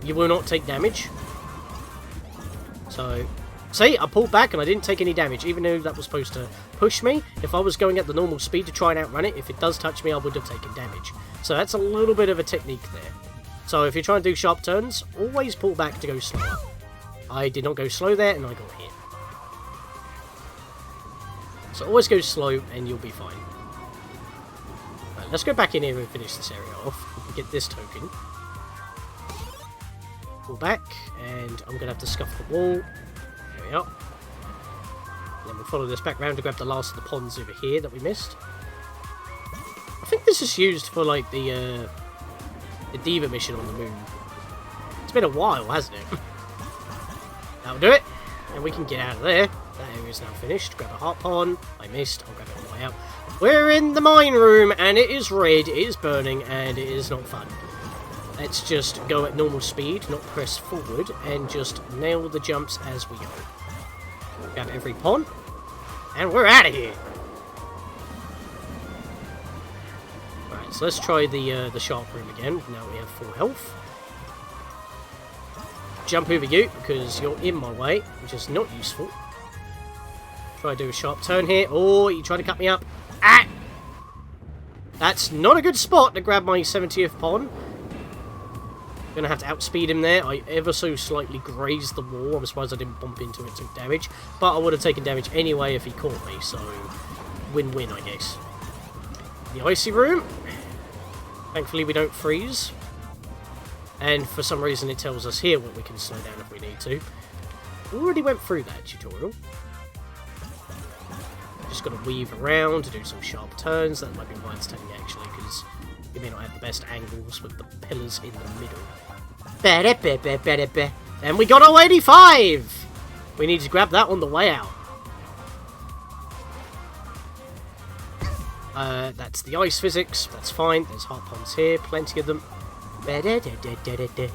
you will not take damage. So, see, I pulled back and I didn't take any damage, even though that was supposed to push me. If I was going at the normal speed to try and outrun it, if it does touch me, I would have taken damage. So that's a little bit of a technique there. So if you're trying to do sharp turns, always pull back to go slower. I did not go slow there, and I got hit. So always go slow, and you'll be fine. Right, let's go back in here and finish this area off. We can get this token. Pull back, and I'm going to have to scuff the wall. There we are. And then we'll follow this back round to grab the last of the ponds over here that we missed. I think this is used for, the Diva mission on the moon. It's been a while, hasn't it? That'll do it. And we can get out of there. That area is now finished. Grab a heart pond. I missed. I'll grab it on the way out. We're in the mine room, and it is red, it is burning, and it is not fun. Let's just go at normal speed, not press forward, and just nail the jumps as we go. Grab every pond, and we're out of here. Right, so let's try the shark room again. Now we have full health. Jump over you, because you're in my way, which is not useful. Try to do a sharp turn here. Oh, you trying to cut me up. Ah! That's not a good spot to grab my 70th pond. Gonna have to outspeed him there. I ever so slightly grazed the wall. I'm surprised I didn't bump into it and took damage. But I would have taken damage anyway if he caught me, so win-win, I guess. The icy room. Thankfully we don't freeze. And for some reason it tells us here what we can slow down if we need to. We already went through that tutorial. Just got to weave around to do some sharp turns. That might be why it's telling me actually, because you may not have the best angles with the pillars in the middle. And we got our 85! We need to grab that on the way out. That's the ice physics. That's fine. There's heart ponds here. Plenty of them. You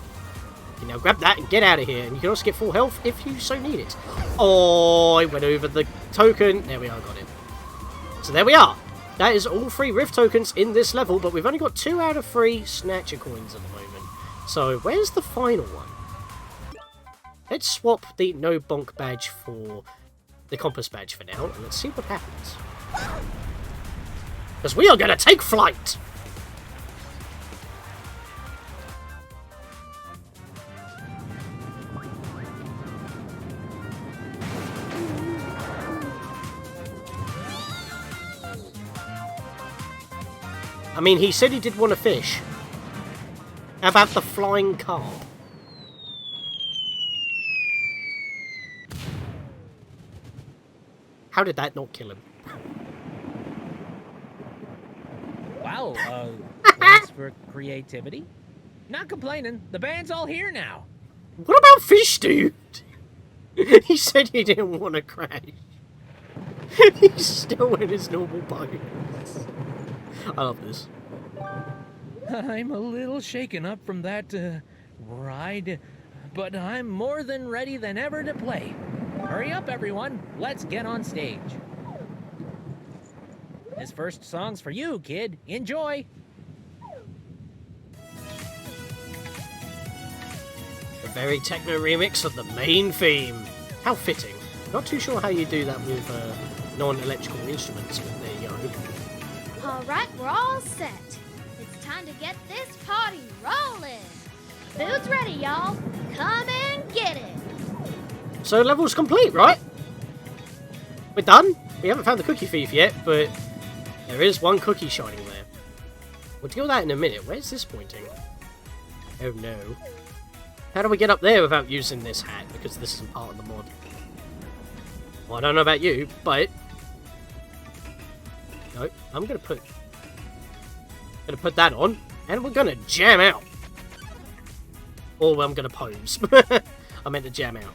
now grab that and get out of here. And you can also get full health if you so need it. Oh, I went over the token. There we are, got it. So there we are. That is all 3 Rift tokens in this level, but we've only got 2 out of 3 Snatcher Coins at the moment. So where's the final one? Let's swap the no bonk badge for the compass badge for now, and let's see what happens. Because we are going to take flight! I mean, he said he did want to fish. How about the flying carp? How did that not kill him? Wow, thanks for creativity. Not complaining. The band's all here now. What about Fish Dude? He said he didn't want to crash. He's still in his normal boat. I love this. I'm a little shaken up from that ride, but I'm more than ready than ever to play. Hurry up, everyone. Let's get on stage. This first song's for you, kid. Enjoy. A very techno remix of the main theme. How fitting. Not too sure how you do that with non-electrical instruments, but there you go. Alright, we're all set. It's time to get this party rolling. Food's ready, y'all. Come and get it. So level's complete, right? We're done. We haven't found the cookie thief yet, but there is one cookie shining there. We'll deal with that in a minute. Where's this pointing? Oh no. How do we get up there without using this hat? Because this isn't part of the mod. Well, I don't know about you, but... No, I'm gonna put that on, and we're gonna jam out. Or I'm gonna pose. I meant to jam out.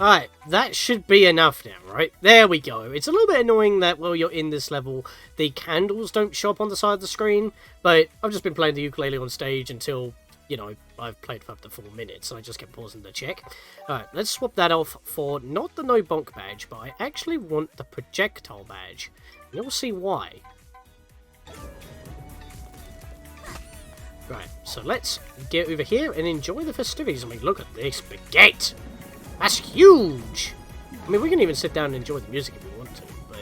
Alright, that should be enough now, right? There we go. It's a little bit annoying that while you're in this level, the candles don't show up on the side of the screen, but I've just been playing the ukulele on stage until, you know, I've played for up to 4 minutes, and I just kept pausing to check. Alright, let's swap that off for not the no bonk badge, but I actually want the projectile badge. And you'll see why. Right, so let's get over here and enjoy the festivities. I mean, look at this baguette! That's huge! I mean, we can even sit down and enjoy the music if we want to, but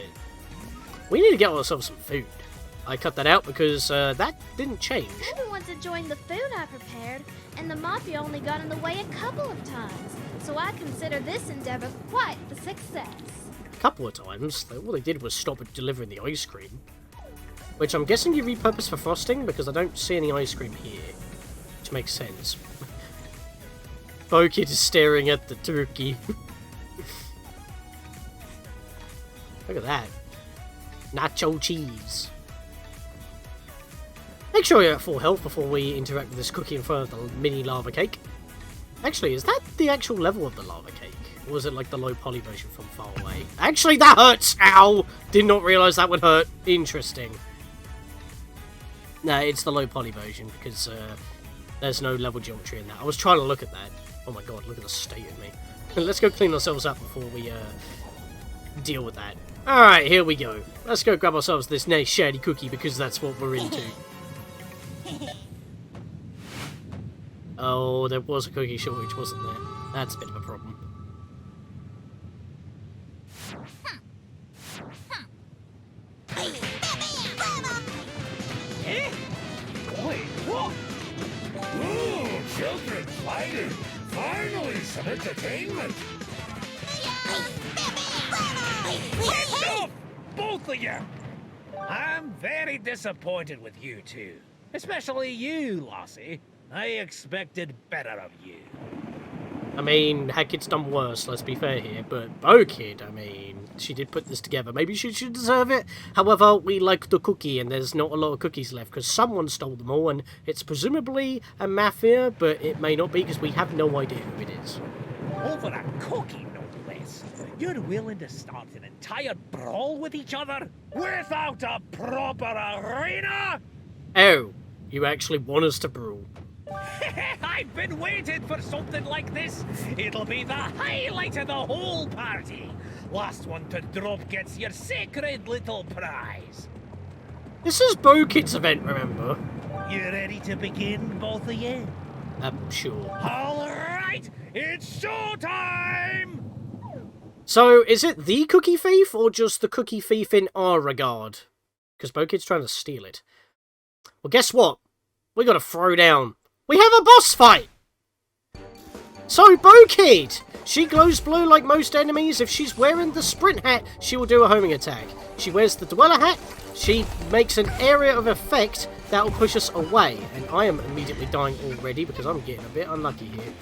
we need to get ourselves some food. I cut that out because that didn't change. Everyone's enjoying the food I prepared, and the Mafia only got in the way a couple of times, so I consider this endeavor quite the success. A couple of times? All they did was stop delivering the ice cream. Which I'm guessing you repurposed for frosting, because I don't see any ice cream here. Which makes sense. Bo-Kid is staring at the turkey. Look at that. Nacho cheese. Make sure you're at full health before we interact with this cookie in front of the mini lava cake. Actually, is that the actual level of the lava cake? Or was it like the low poly version from far away? Actually, that hurts! Ow! Did not realise that would hurt. Interesting. No, it's the low poly version because there's no level geometry in that. I was trying to look at that. Oh my god, look at the state of me. Let's go clean ourselves up before we deal with that. Alright, here we go. Let's go grab ourselves this nice shady cookie because that's what we're into. Oh, there was a cookie shortage, wasn't there? That's a bit of a problem. Wait, what? Ooh, children fighting! Finally, some entertainment! Hands off! Both of you! I'm very disappointed with you two. Especially you, Lossie. I expected better of you. I mean, Hagkid's done worse, let's be fair here, but Bo-Kid, I mean, she did put this together. Maybe she should deserve it. However, we like the cookie, and there's not a lot of cookies left, because someone stole them all, and it's presumably a Mafia, but it may not be, because we have no idea who it is. Over a cookie, no less. You're willing to start an entire brawl with each other without a proper arena? Oh, you actually want us to brawl. I've been waiting for something like this. It'll be the highlight of the whole party. Last one to drop gets your sacred little prize. This is Bo-Kid's event, remember? You ready to begin, both of you? Sure. All right, it's showtime! So, is it the cookie thief, or just the cookie thief in our regard? Because Bo-Kid's trying to steal it. Well, guess what? We gotta throw down. We have a boss fight! So, Bo-Kid! She glows blue like most enemies. If she's wearing the sprint hat, she will do a homing attack. She wears the dweller hat, she makes an area of effect that will push us away. And I am immediately dying already because I'm getting a bit unlucky here.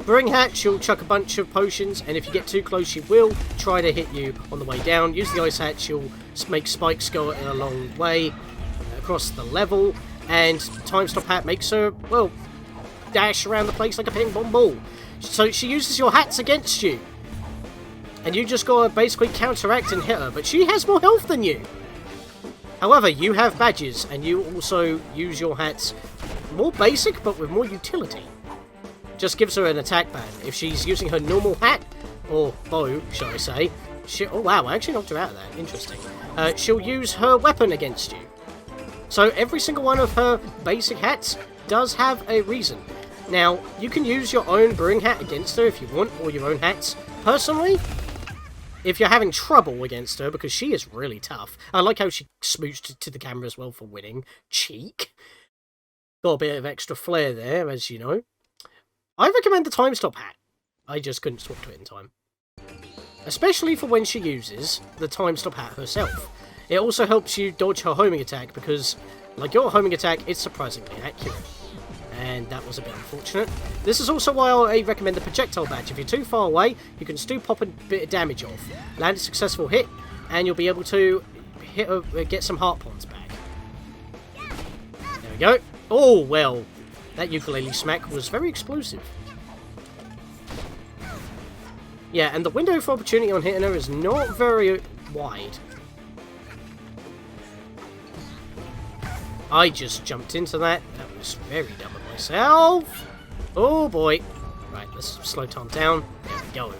Brewing hat, she'll chuck a bunch of potions, and if you get too close, she will try to hit you on the way down. Use the ice hat, she'll make spikes go a long way across the level. And time stop hat makes her, well, dash around the place like a ping pong ball. So she uses your hats against you. And you just gotta basically counteract and hit her. But she has more health than you. However, you have badges, and you also use your hats more basic, but with more utility. Just gives her an attack ban. If she's using her normal hat, or bow, shall I say, oh wow, I actually knocked her out of that. Interesting. She'll use her weapon against you. So every single one of her basic hats does have a reason. Now, you can use your own brewing hat against her if you want, or your own hats. Personally, if you're having trouble against her, because she is really tough. I like how she smooched to the camera as well for winning. Cheek. Got a bit of extra flair there, as you know. I recommend the time stop hat. I just couldn't swap to it in time. Especially for when she uses the time stop hat herself. It also helps you dodge her homing attack because, like your homing attack, it's surprisingly accurate. And that was a bit unfortunate. This is also why I recommend the projectile badge. If you're too far away, you can still pop a bit of damage off. Land a successful hit, and you'll be able to get some heart pawns back. There we go. Oh, well, that ukulele smack was very explosive. Yeah, and the window for opportunity on hitting her is not very wide. I just jumped into that. That was very dumb of myself. Oh boy. Right, let's slow time down. There we go.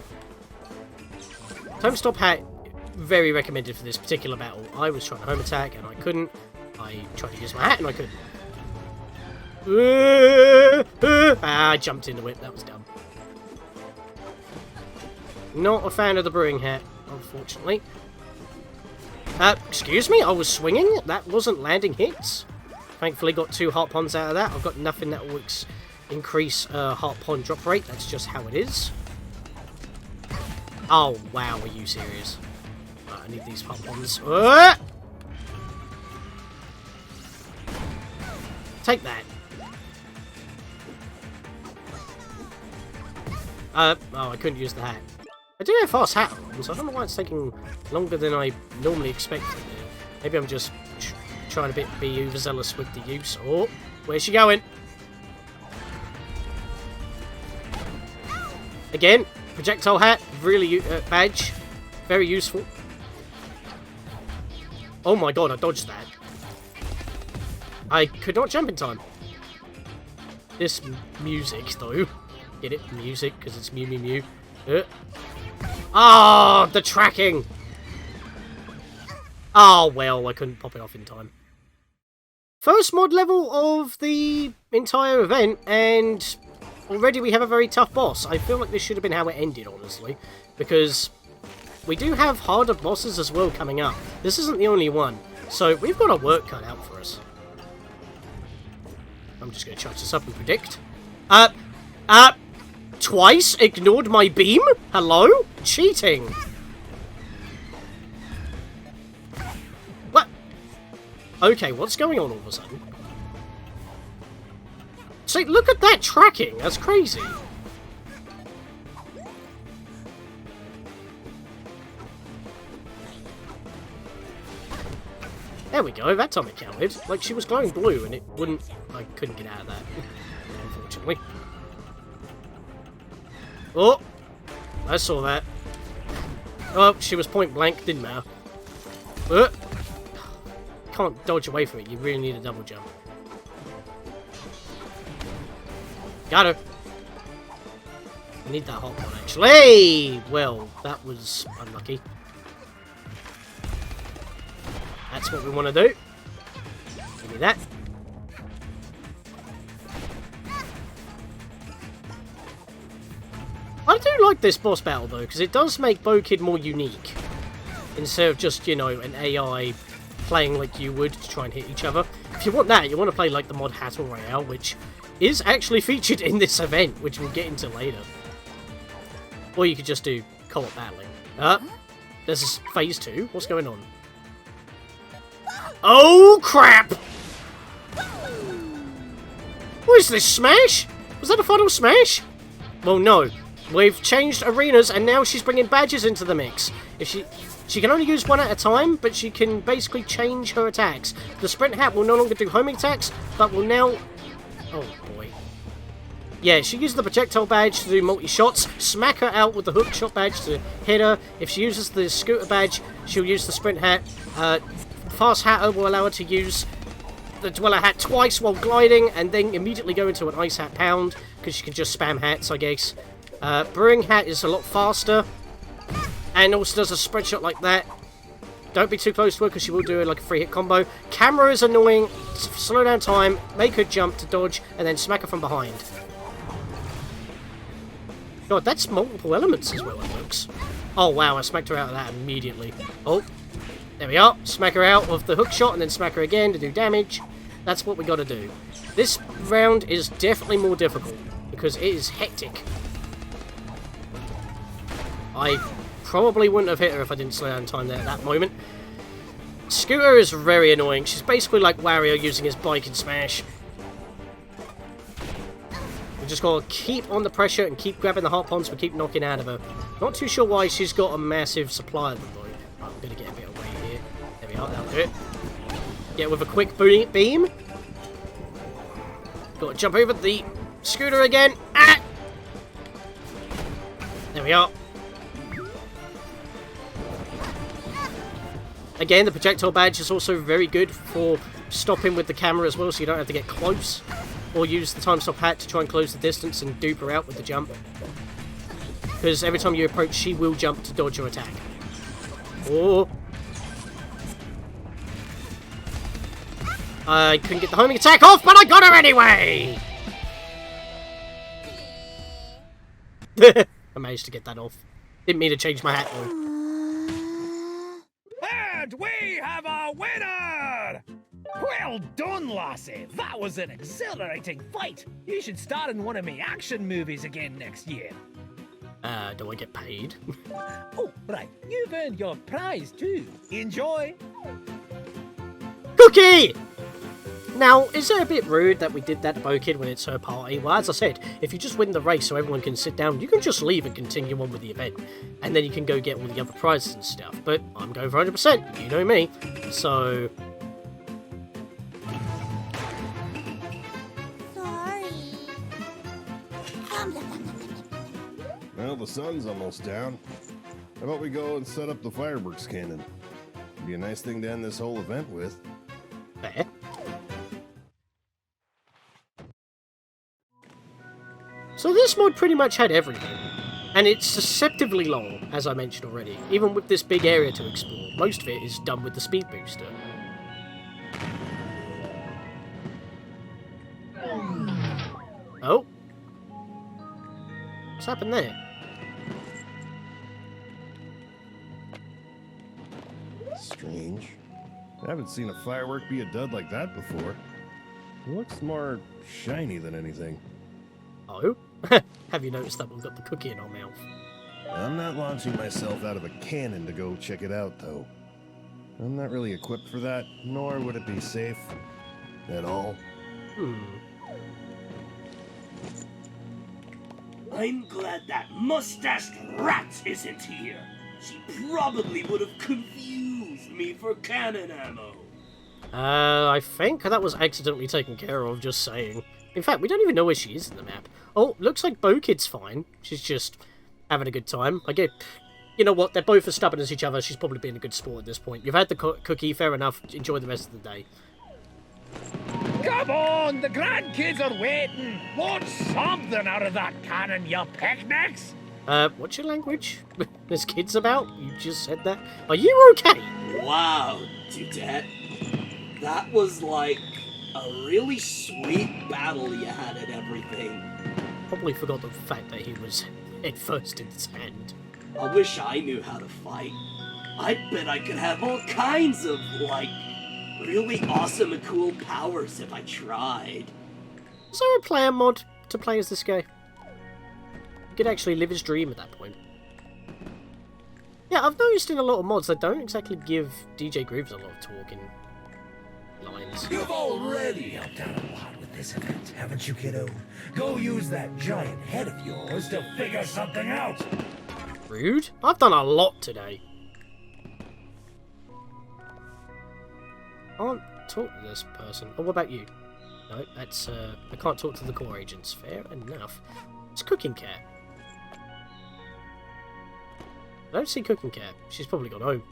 Time stop hat, very recommended for this particular battle. I was trying to home attack and I couldn't. I tried to use my hat and I couldn't. I jumped into it. That was dumb. Not a fan of the brewing hat, unfortunately. Excuse me? I was swinging? That wasn't landing hits? Thankfully got 2 heart pawns out of that. I've got nothing that will increase heart pawn drop rate. That's just how it is. Oh, wow. Are you serious? Right, I need these heart pawns. Take that. Oh, I couldn't use the hat. I do have fast hat on, so I don't know why it's taking longer than I normally expected. Maybe I'm just trying to be overzealous with the use. Oh, where's she going? Again, projectile hat, really badge, very useful. Oh my god, I dodged that. I could not jump in time. This music, though. Get it? Music, because it's Mew Mew Mew. Ah, the tracking! Oh, well, I couldn't pop it off in time. First mod level of the entire event, and already we have a very tough boss. I feel like this should have been how it ended, honestly, because we do have harder bosses as well coming up. This isn't the only one, so we've got our work cut out for us. I'm just going to charge this up and predict. Twice ignored my beam? Hello? Cheating. What? Okay, what's going on all of a sudden? See, look at that tracking. That's crazy. There we go, that time it counted. Like, she was glowing blue and it wouldn't... I couldn't get out of that, unfortunately. Oh! I saw that. Oh, she was point blank, didn't matter. Can't dodge away from it, you really need a double jump. Got her! I need that hot one, actually! Well, that was unlucky. That's what we want to do. Give me that. I do like this boss battle, though, because it does make Bo-Kid more unique. Instead of just, you know, an AI playing like you would to try and hit each other. If you want that, you want to play like the mod Hattle Royale, which is actually featured in this event, which we'll get into later. Or you could just do co-op battling. This is phase 2. What's going on? Oh, crap! What is this, Smash? Was that a final Smash? Well, no. We've changed arenas, and now she's bringing badges into the mix. If she can only use one at a time, but she can basically change her attacks. The Sprint Hat will no longer do homing attacks, but will now... Oh, boy. Yeah, she uses the projectile badge to do multi-shots, smack her out with the hook shot badge to hit her. If she uses the scooter badge, she'll use the Sprint Hat. Fast Hatter will allow her to use the Dweller Hat twice while gliding, and then immediately go into an Ice Hat Pound, because she can just spam hats, I guess. Brewing Hat is a lot faster, and also does a spread shot like that. Don't be too close to her, because she will do like a 3-hit combo. Camera is annoying. Slow down time, make her jump to dodge, and then smack her from behind. God, that's multiple elements as well, it looks. Oh wow, I smacked her out of that immediately. Oh. There we are. Smack her out of the hook shot and then smack her again to do damage. That's what we got to do. This round is definitely more difficult because it is hectic. I probably wouldn't have hit her if I didn't slow down time there at that moment. Scooter is very annoying. She's basically like Wario using his bike in Smash. We just got to keep on the pressure and keep grabbing the heart ponds and keep knocking out of her. Not too sure why she's got a massive supply of them though. I'm going to get a bit away here. There we are, that'll do it. Get with a quick beam. Got to jump over the scooter again. Ah! There we are. Again, the projectile badge is also very good for stopping with the camera as well, so you don't have to get close. Or use the time stop hat to try and close the distance and dupe her out with the jump. Because every time you approach, she will jump to dodge your attack. Oh. I couldn't get the homing attack off, but I got her anyway! I managed to get that off. Didn't mean to change my hat though. And we have a winner! Well done, lassie. That was an exhilarating fight. You should star in one of my action movies again next year. Do I get paid? Oh, right. You've earned your prize too. Enjoy. Cookie! Now, is it a bit rude that we did that to Bo-Kid when it's her party? Well, as I said, if you just win the race so everyone can sit down, you can just leave and continue on with the event. And then you can go get all the other prizes and stuff. But I'm going for 100%. You know me. So... Well, the sun's almost down. How about we go and set up the fireworks cannon? It'd be a nice thing to end this whole event with. Fair. So this mod pretty much had everything. And it's deceptively long, as I mentioned already. Even with this big area to explore, most of it is done with the speed booster. Oh. What's happened there? Strange. I haven't seen a firework be a dud like that before. It looks more shiny than anything. Oh? Have you noticed that we've got the cookie in our mouth? I'm not launching myself out of a cannon to go check it out, though. I'm not really equipped for that, nor would it be safe at all. I'm glad that mustached rat isn't here. She probably would have confused me for cannon ammo. I think that was accidentally taken care of, just saying. In fact, we don't even know where she is in the map. Oh, looks like Bo Kid's fine. She's just having a good time. I get... You know what, they're both as stubborn as each other. She's probably being a good sport at this point. You've had the cookie, fair enough. Enjoy the rest of the day. Come on, the grandkids are waiting. Want something out of that cannon, you picnics? What's your language? There's kids about? You just said that? Are you okay? Wow, Dudette. That was like a really sweet battle you had and everything. Probably forgot the fact that he was head first in his hand. I wish I knew how to fight. I bet I could have all kinds of, like, really awesome and cool powers if I tried. Is there a player mod to play as this guy? You could actually live his dream at that point. Yeah, I've noticed in a lot of mods they don't exactly give DJ Grooves a lot of talking lines. You've already helped out a lot with this event, haven't you, kiddo? Go use that giant head of yours to figure something out. Rude? I've done a lot today. I can't talk to this person. Oh, what about you? No, that's, I can't talk to the core agents. Fair enough. It's Cooking Cat. I don't see Cooking Cat. She's probably gone home.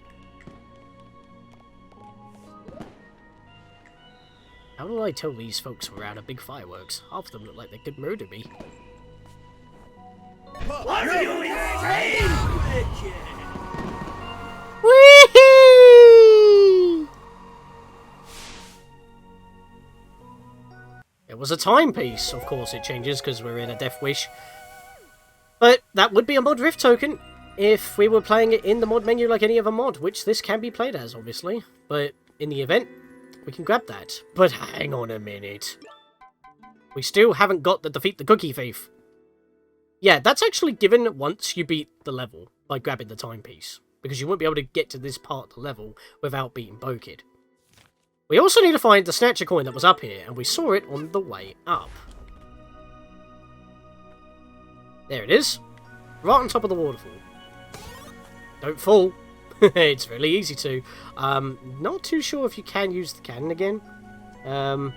How do I tell these folks we're out of big fireworks? Half of them look like they could murder me. What are you insane? Whee! It was a timepiece. Of course it changes because we're in a Death Wish. But that would be a mod rift token if we were playing it in the mod menu like any other mod, which this can be played as, obviously. But in the event, we can grab that. But hang on a minute. We still haven't got the Defeat the Cookie Thief. Yeah, that's actually given once you beat the level by grabbing the timepiece, because you won't be able to get to this part of the level without beating Bo Kid. We also need to find the Snatcher Coin that was up here, and we saw it on the way up. There it is, right on top of the waterfall. Don't fall. It's really easy to. Not too sure if you can use the cannon again. Hang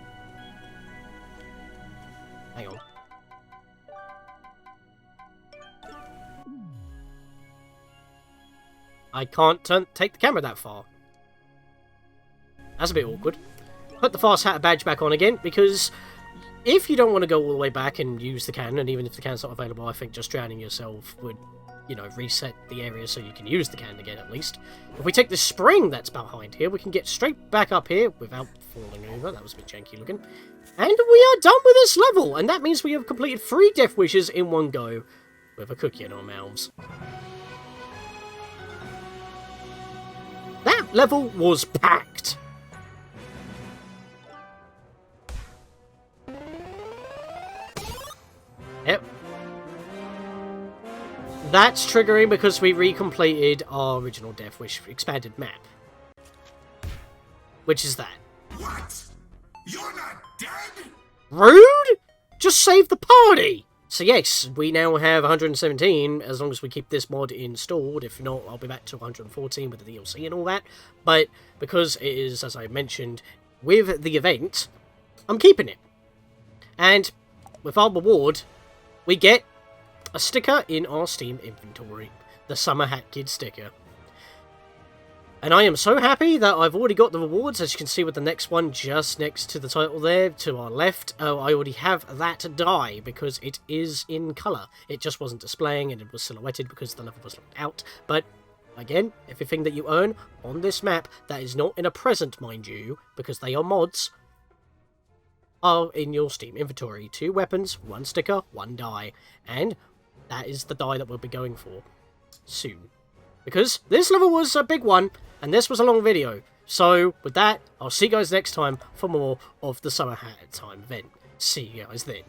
on. I can't take the camera that far. That's a bit awkward. Put the Fast Hatter badge back on again, because if you don't want to go all the way back and use the cannon, and even if the cannon's not available, I think just drowning yourself would, you know, reset the area so you can use the cannon again at least. If we take the spring that's behind here, we can get straight back up here without falling over. That was a bit janky looking. And we are done with this level, and that means we have completed 3 Death Wishes in one go with a cookie in our mouths. That level was packed. Yep. That's triggering because we recompleted our original Death Wish expanded map. Which is that. What? You're not dead? Rude? Just save the party! So yes, we now have 117, as long as we keep this mod installed. If not, I'll be back to 114 with the DLC and all that. But because it is, as I mentioned, with the event, I'm keeping it. And with our reward, we get a sticker in our Steam inventory. The Summer Hat Kid sticker. And I am so happy that I've already got the rewards, as you can see with the next one just next to the title there, to our left. I already have that die, because it is in colour. It just wasn't displaying, and it was silhouetted because the level was locked out. But, again, everything that you earn on this map, that is not in a present, mind you, because they are mods, are in your Steam inventory. 2 weapons, 1 sticker, 1 die. And that is the die that we'll be going for soon. Because this level was a big one, and this was a long video. So, with that, I'll see you guys next time for more of the Summer Hat Time event. See you guys then.